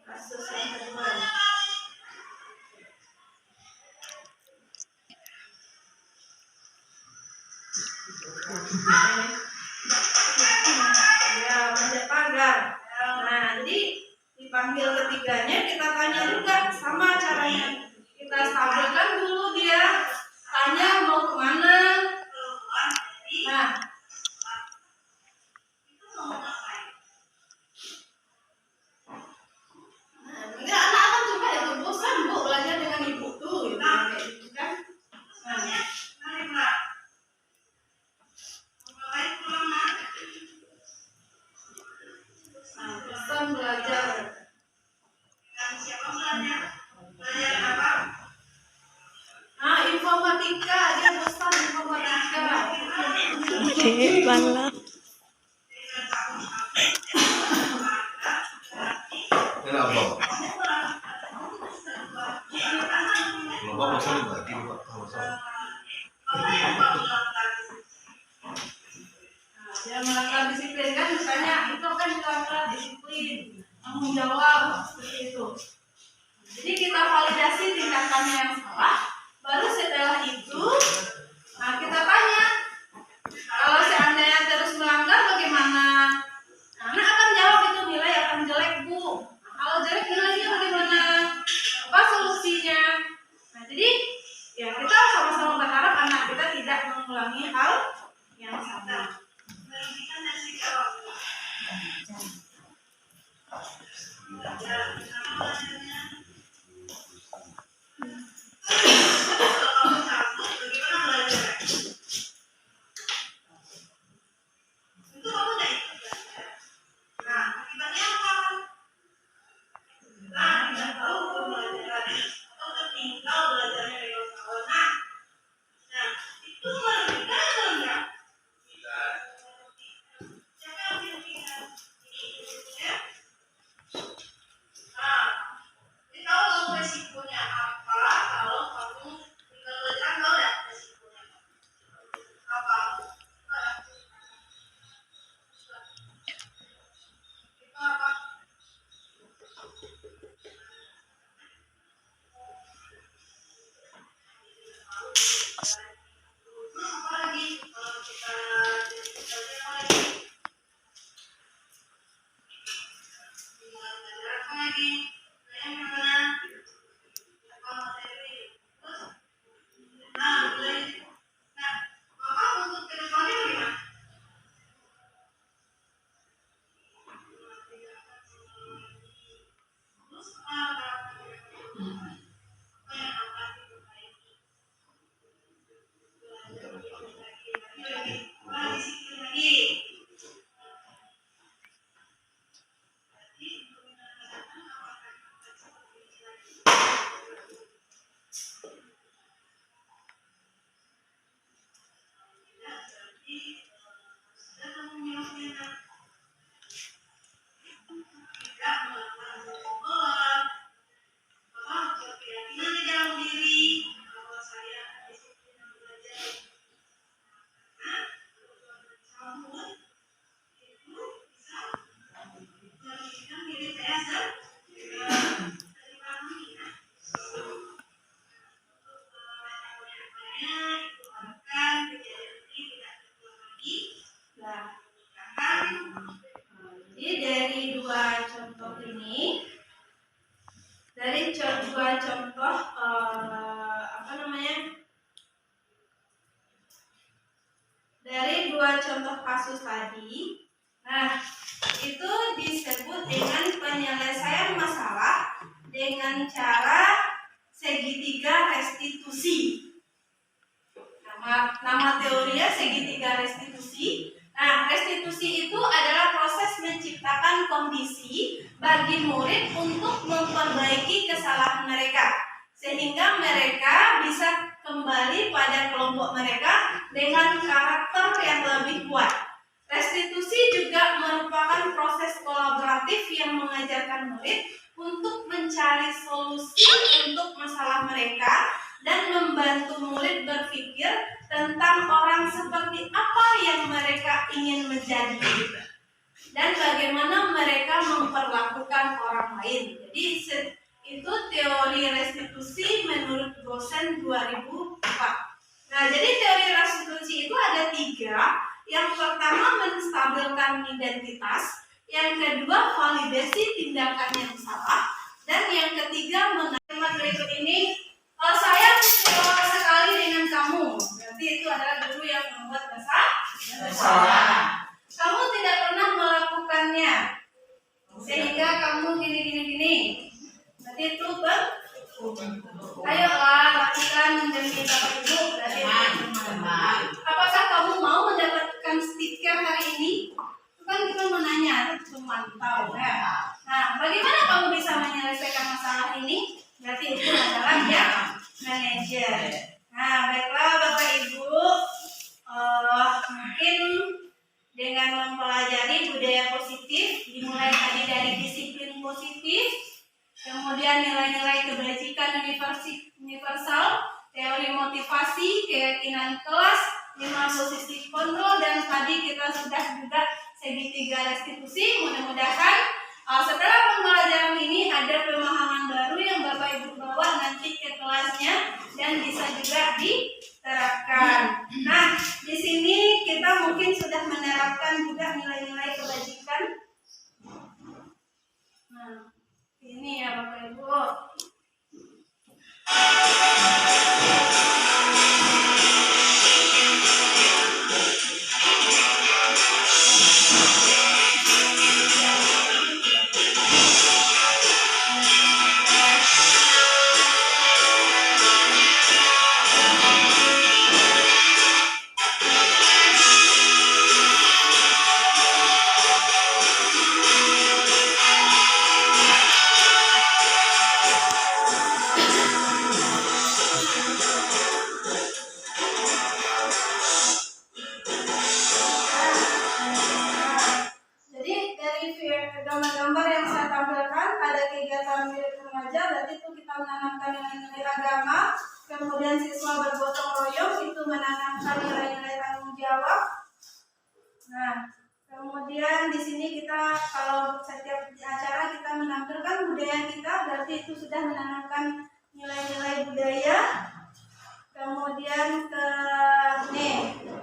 Kasus yang kedua. Ya, manjat pagar. Nah, jadi dipanggil ketiganya, kita tanya juga sama caranya. Kita stabilkan dulu dia, tanya mau kemana. Nah, enggak, anak kan juga ya bosan, Bu, belajar dengan ibu tuh gitu, kayak gitu kan. Nah, bosan belajar. Nah, informatika, dia bosan informatika. Oke, banget. Kenapa? Kenapa bosan lagi Pak? Dia melanggar disiplin kan, misalnya itu kan melanggar disiplin, tanggung jawab seperti itu. Jadi kita validasi tindakannya yang salah, baru setelah itu, nah kita tanya, kalau seandainya terus melanggar bagaimana? Nah, anak akan jawab itu nilai akan jelek, Bu. Nah, kalau jelek nilainya bagaimana? Apa solusinya? Nah, jadi ya kita sama-sama berharap anak kita tidak mengulangi hal yang sama. Jadi dari dua contoh ini, dari dua contoh dari dua contoh kasus tadi, nah itu disebut dengan penyelesaian masalah dengan cara segitiga restitusi. Nama teorinya segitiga restitusi. Nah, restitusi itu adalah proses menciptakan kondisi bagi murid untuk memperbaiki kesalahan mereka, sehingga mereka bisa kembali pada kelompok mereka dengan karakter yang lebih kuat. Restitusi juga merupakan proses kolaboratif yang mengajarkan murid untuk mencari solusi untuk masalah mereka dan membantu murid berpikir tentang orang seperti apa yang mereka ingin menjadi dan bagaimana mereka memperlakukan orang lain. Jadi itu teori restitusi menurut dosen 2004. Nah, jadi teori restitusi itu ada 3. Yang pertama, menstabilkan identitas. Yang kedua, validasi tindakan yang salah. Dan yang ketiga, mengenai berikut ini, saya kecewa sekali dengan kamu. Berarti itu adalah guru yang membuat bersalah. Kamu tidak pernah melakukannya, sehingga kamu gini. Berarti itu ayolah lakukan demi Bapak Ibu. Berarti apakah kamu mau mendapatkan stiker hari ini? Itu kan kita menanya, memantau ya. Nah, bagaimana kamu bisa menyelesaikan masalah ini? Berarti itu adalah ya manajer. Nah, baiklah Bapak Ibu, mungkin dengan mempelajari budaya positif, dimulai tadi dari disiplin positif, kemudian nilai-nilai kebajikan universal, teori motivasi, keyakinan kelas, 5 posisi kontrol, dan tadi kita sudah juga segitiga restitusi. Mudah-mudahan setelah pembelajaran ini ada pemahaman baru yang Bapak Ibu bawa nanti ke kelasnya dan bisa juga diterapkan. Nah, di sini kita mungkin sudah menerapkan juga nilai-nilai kebajikan. Nah, ini ya Bapak Ibu. Gambar-gambar yang saya tampilkan ada kegiatan milik remaja, berarti itu kita menanamkan nilai-nilai agama, kemudian siswa bergotong royong itu menanamkan nilai-nilai tanggung jawab. Nah, kemudian di sini kita kalau setiap acara kita menampilkan budaya kita, berarti itu sudah menanamkan nilai-nilai budaya. Kemudian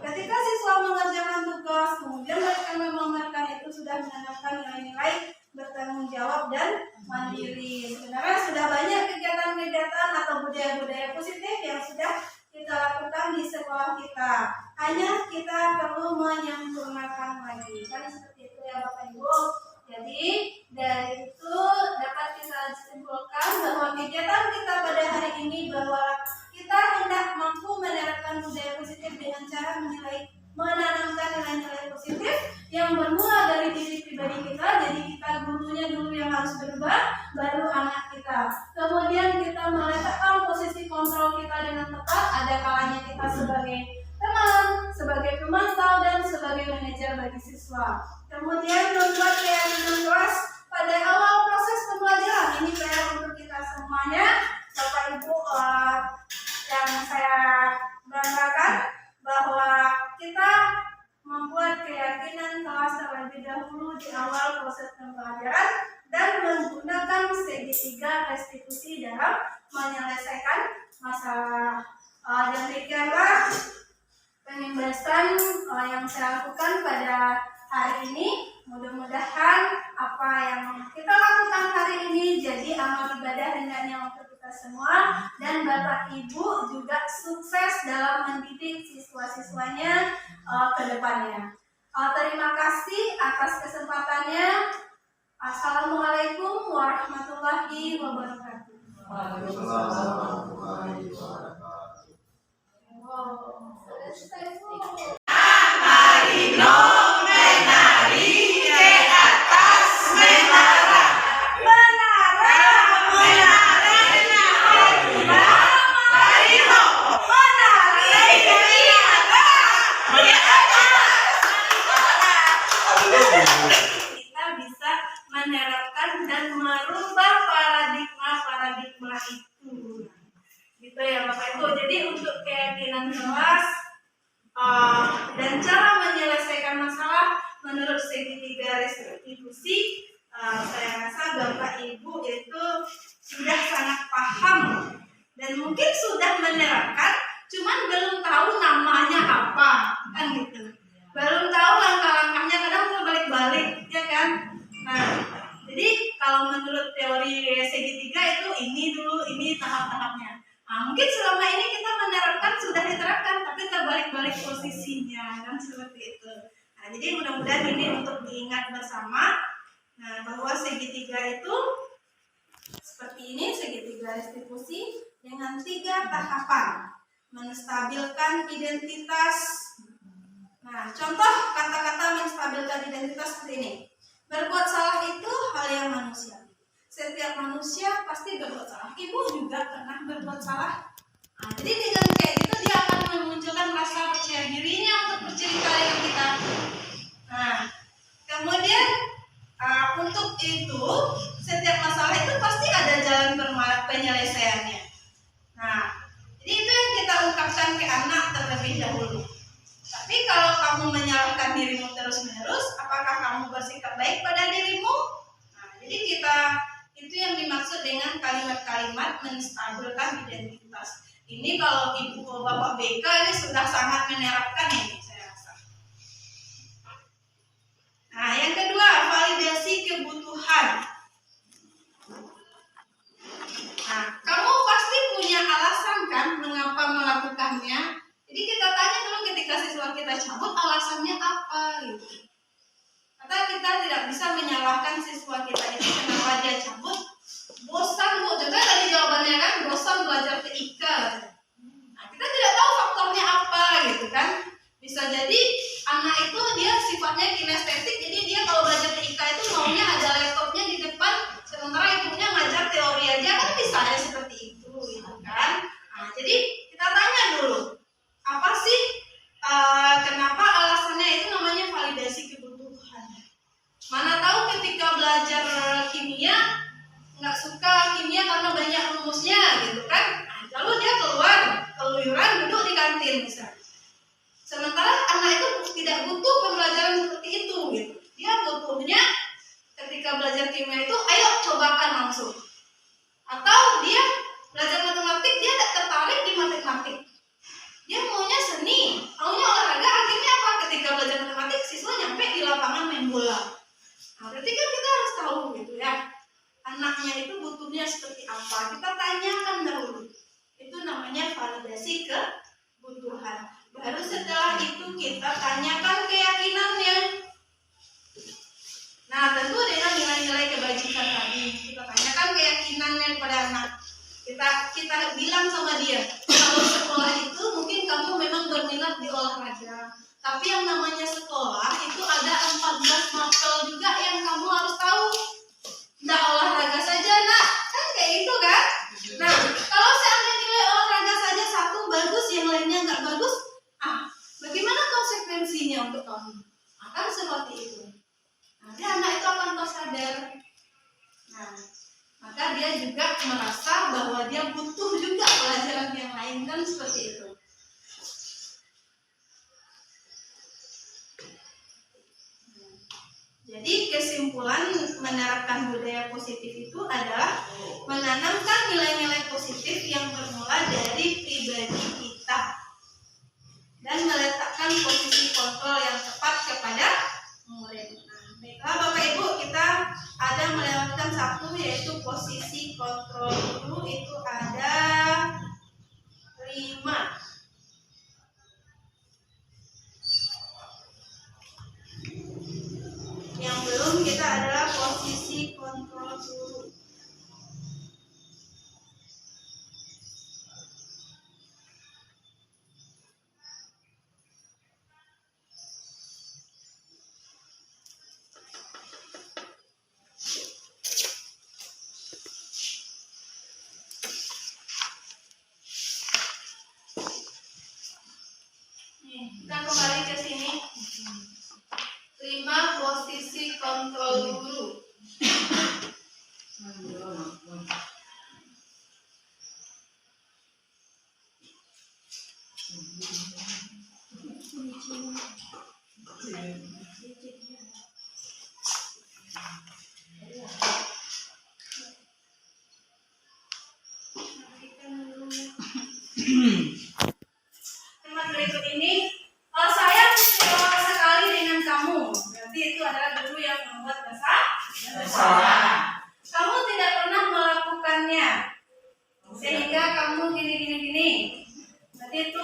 ketika siswa mengerjakan tugas, kemudian mereka memamerkan, itu sudah menanamkan nilai-nilai bertanggung jawab dan mandiri. Sebenarnya sudah banyak kegiatan-kegiatan atau budaya-budaya positif yang sudah kita lakukan di sekolah kita. Hanya kita perlu menyempurnakan lagi. Kan seperti itu ya Bapak Ibu. Jadi dari itu dapat kita simpulkan bahwa kegiatan kita pada hari ini bahwa kita hendak mampu menerapkan budaya positif dengan cara menanamkan nilai-nilai positif yang bermula dari diri pribadi kita. Jadi kita gurunya dulu yang harus berubah, baru anak kita. Kemudian kita meletakkan posisi kontrol kita dengan tepat. Ada kalanya kita sebagai teman, sebagai pemantau, dan sebagai manajer bagi siswa. Kemudian membuat keyakinan kelas pada awal proses pembelajaran. Ini PR untuk kita semuanya, Bapak Ibu, yang saya banggakan bahwa kita membuat keyakinan kelas terlebih dahulu di awal proses pembelajaran dan menggunakan segitiga restitusi dalam menyelesaikan masalah. Demikianlah Pembahasan yang saya lakukan pada hari ini, mudah-mudahan apa yang kita lakukan hari ini jadi amal ibadah hendaknya untuk kita semua, dan Bapak Ibu juga sukses dalam mendidik siswa-siswanya ke depannya. Terima kasih atas kesempatannya. Assalamualaikum warahmatullahi wabarakatuh. Waalaikumsalam warahmatullahi wabarakatuh. Kita bisa menerapkan dan merubah paradigma itu, gitu ya Bapak Ibu. Jadi untuk keyakinan kelas dan cara menyelesaikan masalah menurut segitiga restitusi, saya rasa Bapak Ibu itu sudah sangat paham dan mungkin sudah menerapkan, cuman belum tahu namanya apa, kan gitu. Belum tahu langkah-langkahnya, kadang terbalik-balik, ya kan? Nah, jadi kalau menurut teori segitiga itu ini dulu, ini tahap-tahapnya. Nah, mungkin selama ini kita menerapkan, sudah diterapkan, tapi terbalik-balik posisinya, kan seperti itu. Nah, jadi mudah-mudahan ini untuk diingat bersama, nah, bahwa segitiga itu seperti ini, segitiga restitusi dengan 3 tahapan. Menstabilkan identitas. Nah, contoh kata-kata menstabilkan identitas seperti ini. Berbuat salah itu hal yang manusiawi. Setiap manusia pasti berbuat salah. Ibu juga pernah berbuat salah. Nah, jadi dengan kayak gitu dia akan memunculkan rasa percaya dirinya untuk bercerita dengan kita. Nah, kemudian untuk itu setiap masalah itu pasti ada jalan penyelesaiannya. Nah, jadi itu yang kita ungkapkan ke anak terlebih dahulu. Tapi kalau kamu menyalahkan dirimu terus-menerus, apakah kamu bersikap baik pada dirimu? Nah, jadi itu yang dimaksud dengan kalimat-kalimat menstabilkan identitas. Ini kalau ibu bapak BK ini sudah sangat menerapkan ini, saya rasa. Nah, yang kedua, validasi kebutuhan. Nah, kamu pasti punya alasan kan mengapa melakukannya. Jadi kita tanya dulu ketika siswa kita cabut, alasannya apa gitu. Karena kita tidak bisa menyalahkan siswa kita itu kenapa dia cabut. Bosan Bu, contohnya tadi jawabannya kan bosan belajar TIK. Nah, kita tidak tahu faktornya apa gitu kan. Bisa jadi anak itu dia sifatnya kinestetik, jadi dia kalau belajar TIK itu maunya ada laptopnya di depan, sementara ibunya ngajar teori aja, kan bisa ya seperti itu gitu kan. Nah, jadi kita tanya dulu, apa sih kenapa alasannya, itu namanya validasi kebutuhan. Mana tahu ketika belajar kimia nggak suka kimia karena banyak rumusnya gitu kan. Nah, lalu dia keluar keluyuran duduk di kantin misalnya. Sementara anak itu tidak butuh pembelajaran seperti itu gitu. Dia butuhnya ketika belajar kimia itu ayo cobakan langsung. Atau dia belajar matematik, dia tidak tertarik di matematik. Dia maunya seni, maunya olahraga, akhirnya apa? Ketika belajar matematik, siswa nyampe di lapangan main bola. Nah, berarti kan kita harus tahu gitu ya, anaknya itu butuhnya seperti apa. Kita tanyakan dahulu. Itu namanya validasi kebutuhan. Baru setelah itu kita tanyakan keyakinannya. Nah, tentu dengan nilai-nilai kebajikan tadi, kita tanyakan keyakinannya kepada anak. Kita bilang sama dia, kalau sekolah itu mungkin kamu memang berminat di olahraga, tapi yang namanya sekolah itu ada 14 mapel juga yang kamu harus tahu. Nggak olahraga saja nak, kan kayak gitu kan. Nah, kalau seandainya nilai olahraga saja 1 bagus, yang lainnya nggak bagus, bagaimana konsekuensinya untuk kamu? Akan seperti itu. Nanti anak itu akan tersadar. Nah, maka dia juga merasa bahwa dia butuh juga pelajaran yang lain, kan seperti itu. Jadi kesimpulan menerapkan budaya positif itu adalah menanamkan nilai-nilai positif yang bermula dari pribadi kita dan meletakkan yaitu posisi kontrol guru itu ada 5. Yang belum kita adalah posisi kontrol guru. Kita kembali ke sini. 5 posisi kontrol guru. Teman berikut ini, saya suka sekali dengan kamu. Berarti itu adalah guru yang membuat kesalahan. Kamu tidak pernah melakukannya, sehingga kamu gini. Berarti itu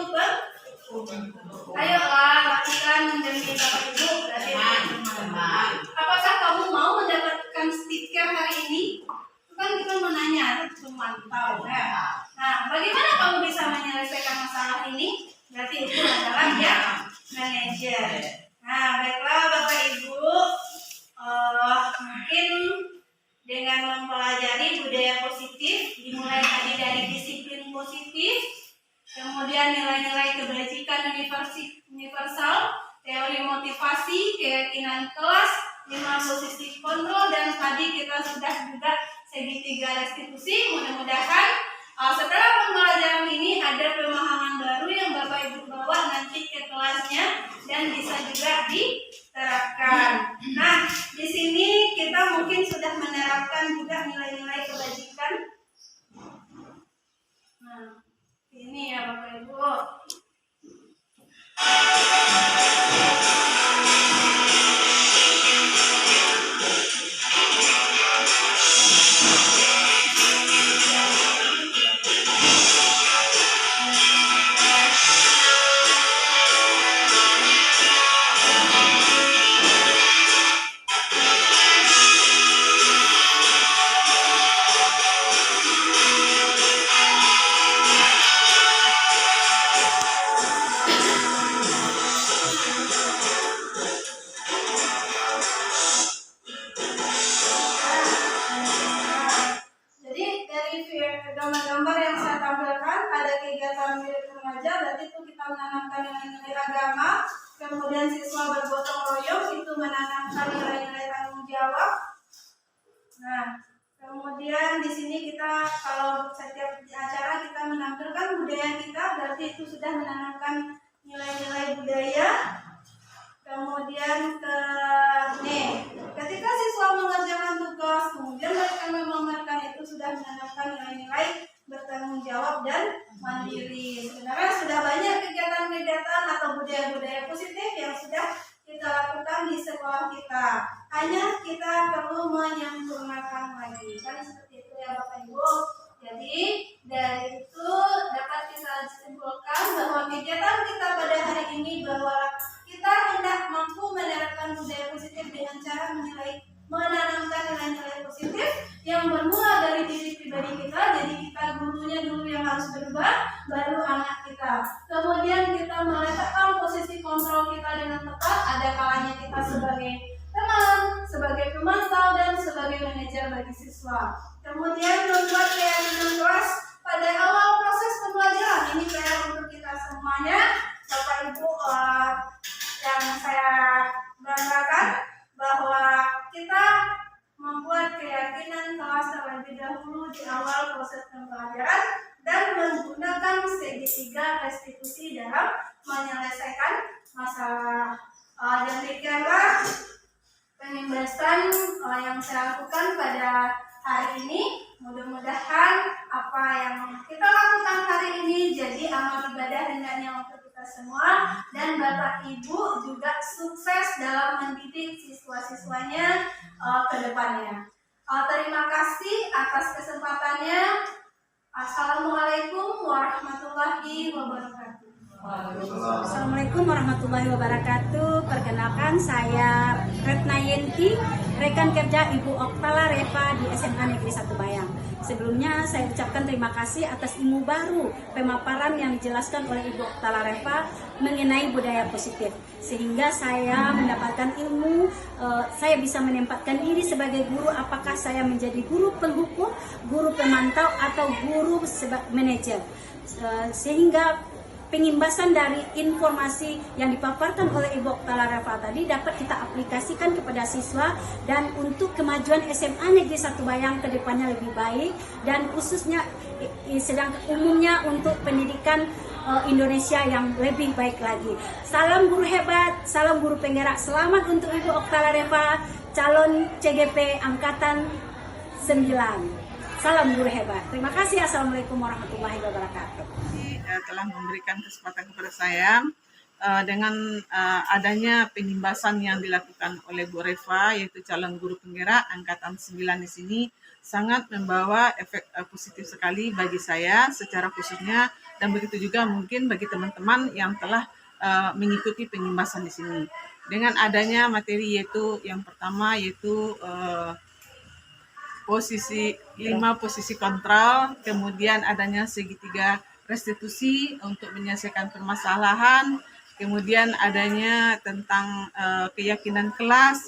ayolah lakukan demi Bapak Ibu. Berarti apakah kamu mau mendapatkan stiker hari ini? Kan kita menanya, memantau ya. Nah, bagaimana kamu bisa menyelesaikan masalah ini? Berarti itu adalah ya manajer. Nah, baiklah Bapak Ibu, mungkin dengan mempelajari budaya positif, dimulai tadi dari disiplin positif, kemudian nilai-nilai kebajikan universal, teori motivasi, keyakinan kelas, 5 posisi kontrol, dan tadi kita sudah juga segitiga restitusi. Mudah-mudahan setelah pembelajaran ini ada pemahaman baru yang Bapak Ibu bawa nanti ke kelasnya dan bisa juga diterapkan. Nah, di sini kita mungkin sudah menerapkan juga nilai-nilai kebajikan. Nah, ini ya Bapak Ibu. Gambar-gambar yang saya tampilkan ada kegiatan milik remaja, berarti itu kita menanamkan nilai-nilai agama, kemudian siswa bergotong royong itu menanamkan nilai-nilai tanggung jawab. Nah, kemudian di sini kita kalau setiap acara kita menampilkan budaya kita, berarti itu sudah menanamkan nilai-nilai budaya. Kemudian ketika siswa mengerjakan tugas, kemudian mereka memamerkan, itu sudah menanamkan nilai-nilai bertanggung jawab dan mandiri. Sebenarnya sudah banyak kegiatan-kegiatan atau budaya-budaya positif yang sudah kita lakukan di sekolah kita. Hanya kita perlu menyempurnakan lagi. Kan seperti itu ya Bapak Ibu. Jadi dari itu dapat kita simpulkan bahwa kegiatan kita pada hari ini bahwa kita hendak mampu menerapkan budaya positif dengan cara menanamkan nilai-nilai positif yang bermula dari diri pribadi kita. Jadi kita gurunya dulu yang harus berubah, baru anak kita. Kemudian kita meletakkan posisi kontrol kita dengan tepat. Ada kalanya kita sebagai teman, sebagai pemantau, dan sebagai manajer bagi siswa. Kemudian membuat keyakinan kelas pada awal proses pembelajaran. Ini PR untuk kita semuanya, Bapak Ibu, yang saya banggakan bahwa kita membuat keyakinan kelas terlebih dahulu di awal proses pembelajaran dan menggunakan segitiga restitusi dalam menyelesaikan masalah. Demikianlah penjelasan yang saya lakukan pada hari ini. Mudah-mudahan apa yang kita lakukan hari ini jadi amal ibadah hendaknya untuk kita semua, dan Bapak Ibu juga sukses dalam mendidik siswa-siswanya ke depannya. Terima kasih atas kesempatannya. Assalamualaikum warahmatullahi wabarakatuh. Assalamualaikum warahmatullahi wabarakatuh. Perkenalkan, saya Retna Yenti, rekan kerja Ibu Oktala Reva di SMA Negeri 1 Bayang. Sebelumnya saya ucapkan terima kasih atas ilmu baru pemaparan yang dijelaskan oleh Ibu Oktala Reva mengenai budaya positif, sehingga saya mendapatkan ilmu. Saya bisa menempatkan diri sebagai guru, apakah saya menjadi guru penghukum, guru pemantau, atau guru manajer, sehingga pengimbasan dari informasi yang dipaparkan oleh Ibu Oktala Reva tadi dapat kita aplikasikan kepada siswa, dan untuk kemajuan SMA Negeri 1 Bayang ke depannya lebih baik, dan khususnya sedang umumnya untuk pendidikan Indonesia yang lebih baik lagi. Salam guru hebat, salam guru penggerak. Selamat untuk Ibu Oktala Reva, calon CGP Angkatan 9. Salam guru hebat. Terima kasih. Assalamualaikum warahmatullahi wabarakatuh. Telah memberikan kesempatan kepada saya dengan adanya pengimbasan yang dilakukan oleh Bu Reva, yaitu calon guru penggerak Angkatan 9 di sini, sangat membawa efek positif sekali bagi saya secara khususnya, dan begitu juga mungkin bagi teman-teman yang telah mengikuti pengimbasan di sini. Dengan adanya materi, yaitu yang pertama yaitu 5 posisi kontrol, kemudian adanya segitiga restitusi untuk menyelesaikan permasalahan, kemudian adanya tentang keyakinan kelas,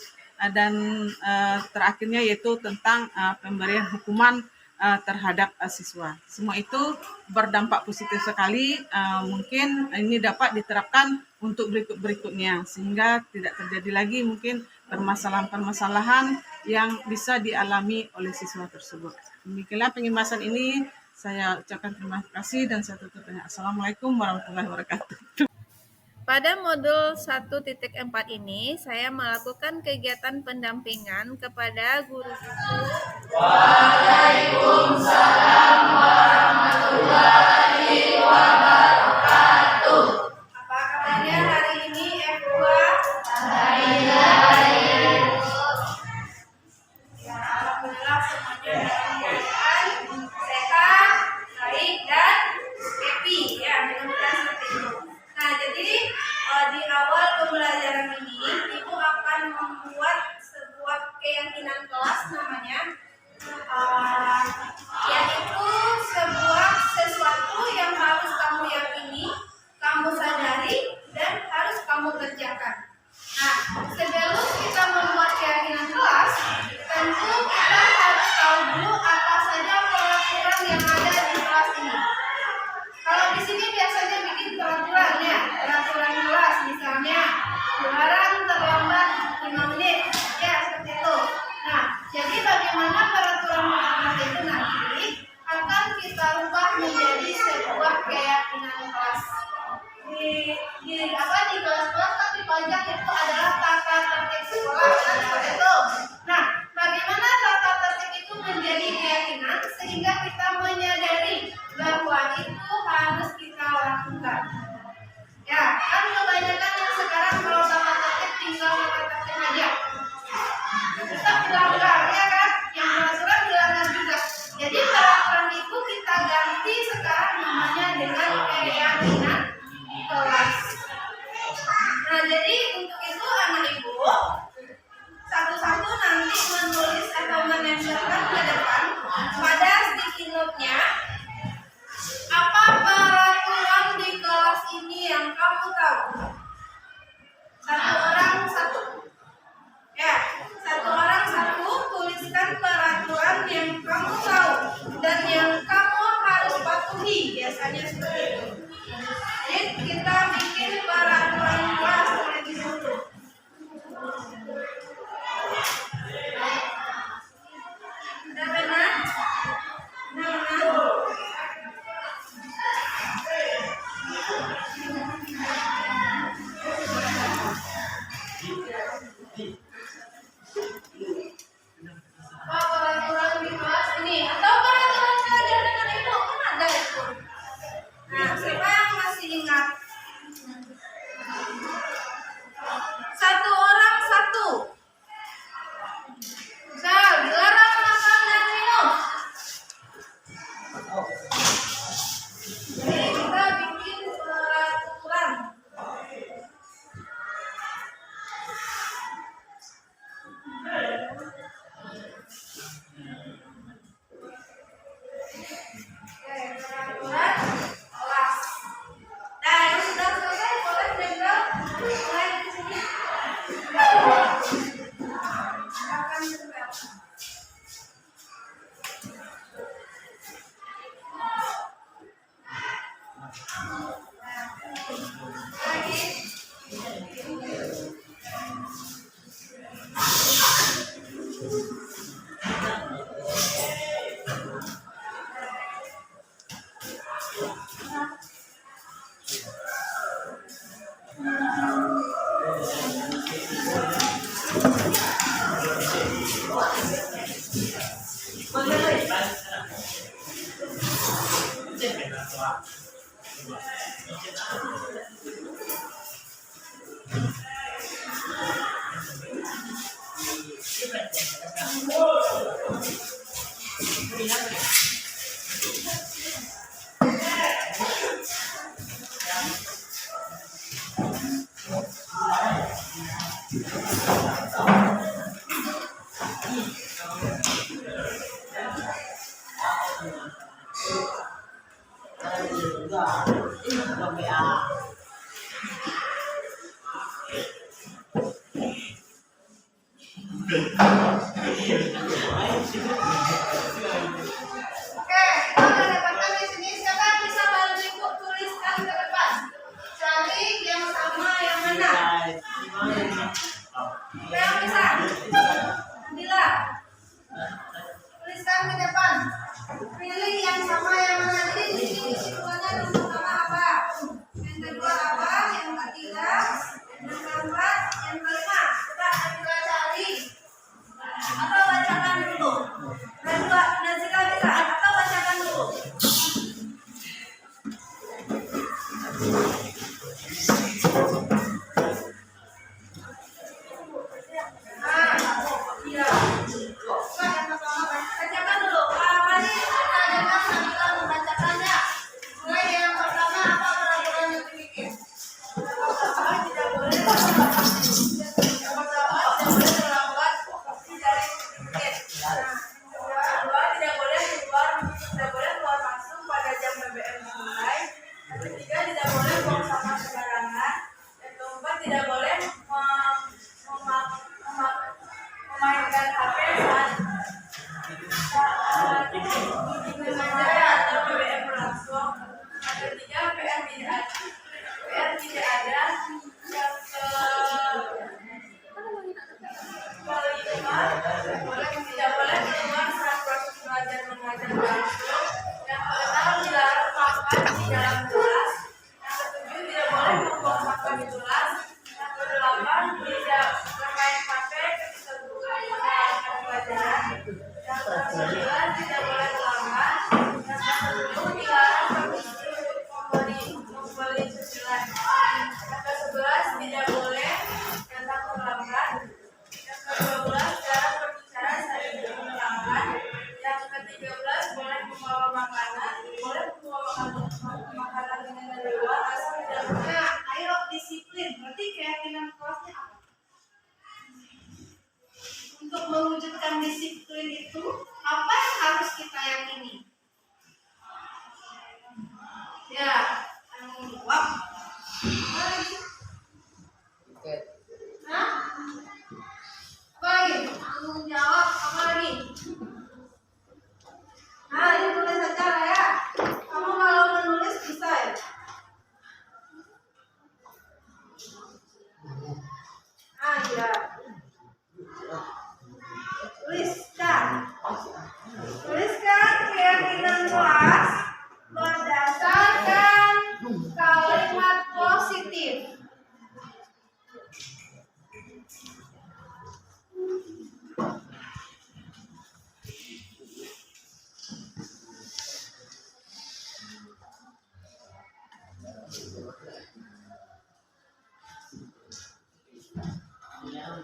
dan terakhirnya yaitu tentang pemberian hukuman terhadap siswa. Semua itu berdampak positif sekali. Mungkin ini dapat diterapkan untuk berikutnya, sehingga tidak terjadi lagi mungkin permasalahan-permasalahan yang bisa dialami oleh siswa tersebut. Demikianlah pengimbasan ini. Saya ucapkan terima kasih dan saya tutup dengan Assalamualaikum warahmatullahi wabarakatuh. Pada modul 1.4 ini, saya melakukan kegiatan pendampingan kepada guru-guru. Waalaikumsalam warahmatullahi wabarakatuh. Apa kabarnya hari ini, F2? Baik. Ya, alhamdulillah semuanya dalam keadaan sehat, baik, dan happy. Ya, mudah-mudahan seperti itu. Nah, jadi di awal pembelajaran ini, Ibu akan membuat sebuah keyakinan kelas namanya, yaitu sebuah sesuatu yang harus kamu yakini, kamu sadari, dan harus kamu kerjakan. Nah, sebelum kita membuat keyakinan kelas, tentu kita harus tahu dulu apa saja peraturan yang ada di kelas ini. Kalau di sini biasanya bikin peraturan kelas, misalnya dilarang terlambat 5 menit, ya seperti itu. Nah, jadi bagaimana peraturan itu nanti akan kita rubah menjadi sebuah keyakinan kelas. Di kelas-kelas tapi pajak itu adalah tata tertib sekolah, seperti itu. Nah, bagaimana tata tertib itu menjadi keyakinan sehingga kita menyadari bahwa itu harus kita lakukan. Ya, kan kebanyakan yang sekarang kalau tata tertib tinggal tata tertib aja. Tetap dilanggar, ya kan? Yang peraturan dilanggar juga. Jadi peraturan itu kita ganti sekarang namanya dengan keyakinan kelas. Nah, jadi untuk itu anak ibu satu-satu nanti menulis atau menempelkan ke depan pada sticky note-nya apa peraturan di kelas ini yang kamu tahu. Satu orang satu. Ya, satu orang satu, tuliskan peraturan yang kamu tahu dan yang kamu harus patuhi, biasanya seperti itu. Jadi kita bikin peraturan kelas di situ. Sudah benar? Peraturan di kelas ini atau peraturan belajar dengan ibu kan ada itu. Nah, siapa yang masih ingat? Satu orang satu. Misal dilarang Oke, kita mendapatkan di sini. Siapa yang bisa bantu Ibu tuliskan ke depan? Cari yang sama yang mana? Siapa yang bisa? Nabila, tuliskan ke depan. Pilih yang sama yang mana? Jadi di sini kesimpulannya yang pertama apa? Yang kedua apa? Yang ketiga, yang keempat, yang kelima. Coba Nabila cari. Atau bacakan dulu. Kedua, Nazila bisa. Atau bacakan dulu. Iya. Coba yang pertama bacakan dulu. Apa nih? Ada Nabila membacakannya. Mulai dari yang pertama apa peraturan yang dibikin? Pertama tidak boleh. Yang pertama tidak boleh terlambat dari tiket. Yang kedua tidak boleh keluar masuk pada jam BBM dimulai. Yang ketiga tidak boleh buang sampah sembarangan. Yang keempat tidak boleh memainkan HP saat mengajar atau BBM berlangsung. Yang ketiga PR tidak ada. Yang kelima tidak boleh keluar saat proses belajar mengajar berlangsung. Yang keenam dilarang makan di dalam kelas. Yang ketujuh tidak boleh membuang sampah di kelas. Yang kedelapan tidak bermain HP ketika menjalankan pelajaran. Yang kesembilan tidak boleh terlambat. Yang kesepuluh dilarang membeli cemilan. Yang kesebelas tidak boleh datang terlambat. Yang ke-12 jarang berbicara saat duduk menyenangkan. Yang ke-13 boleh membawa makanan dengan luar asal tidak. Nah, ayo disiplin. Berarti keyakinan kelasnya apa? Untuk mewujudkan disiplin itu apa yang harus kita yakini? Ya, tanggung jawab. Apa lagi? Hah? Apa lagi? Tanggung jawab. Apa lagi? Nah, ini tulis saja lah ya. Kamu kalau menulis bisa ya? Ah, iya. Tuliskan keyakinan kelas berdasarkan kalimat positif.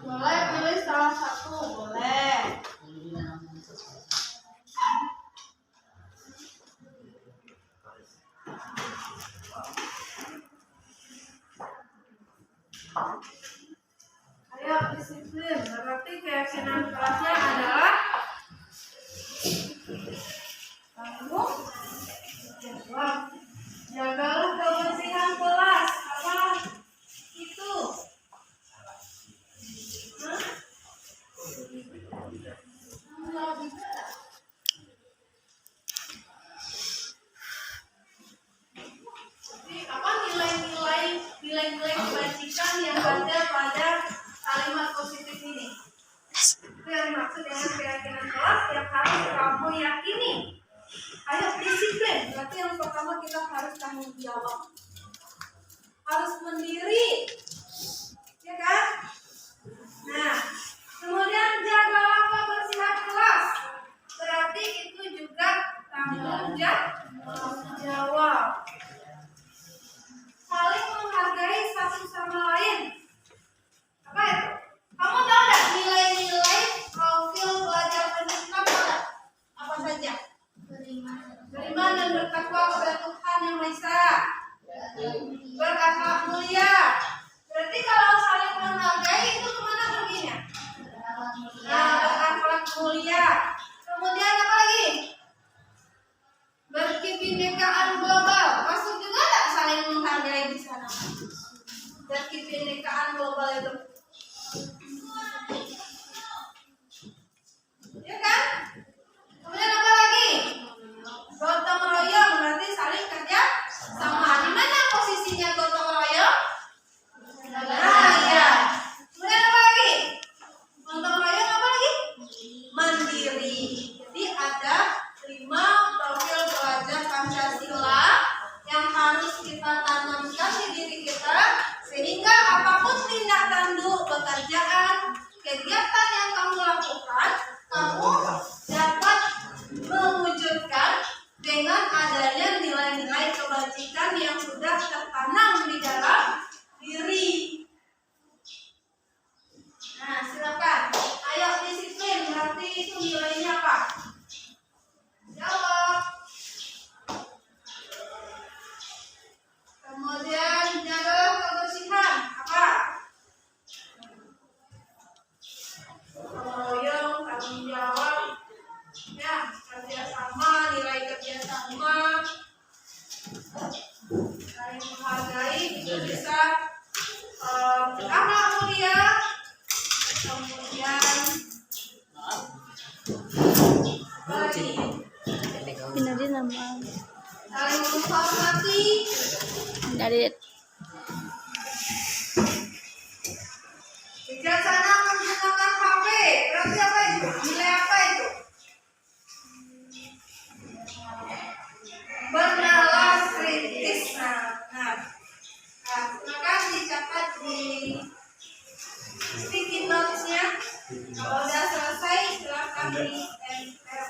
Boleh pilih salah satu, boleh. Ayo disiplin, berarti keyakinan kelasnya adalah tanggung jawab. Jagalah kebersihan kelas. Apa itu? Apa nilai-nilai kebajikan yang ada pada kalimat positif ini? Itu yang dimaksud dengan keyakinan kelas yang harus kamu yakini. Ayo disiplin. Berarti yang pertama kita harus tanggung jawab. Harus mandiri. Ya kan? Nah, kemudian lagi Pinari nama. saling menghormati, Dari bijaksana menggunakan HP. Berarti apa itu? Nilai apa itu? Bernalar kritis. Nah, silakan dicatat di sticky notes-nya. Kalau udah selesai, silakan di-tempel.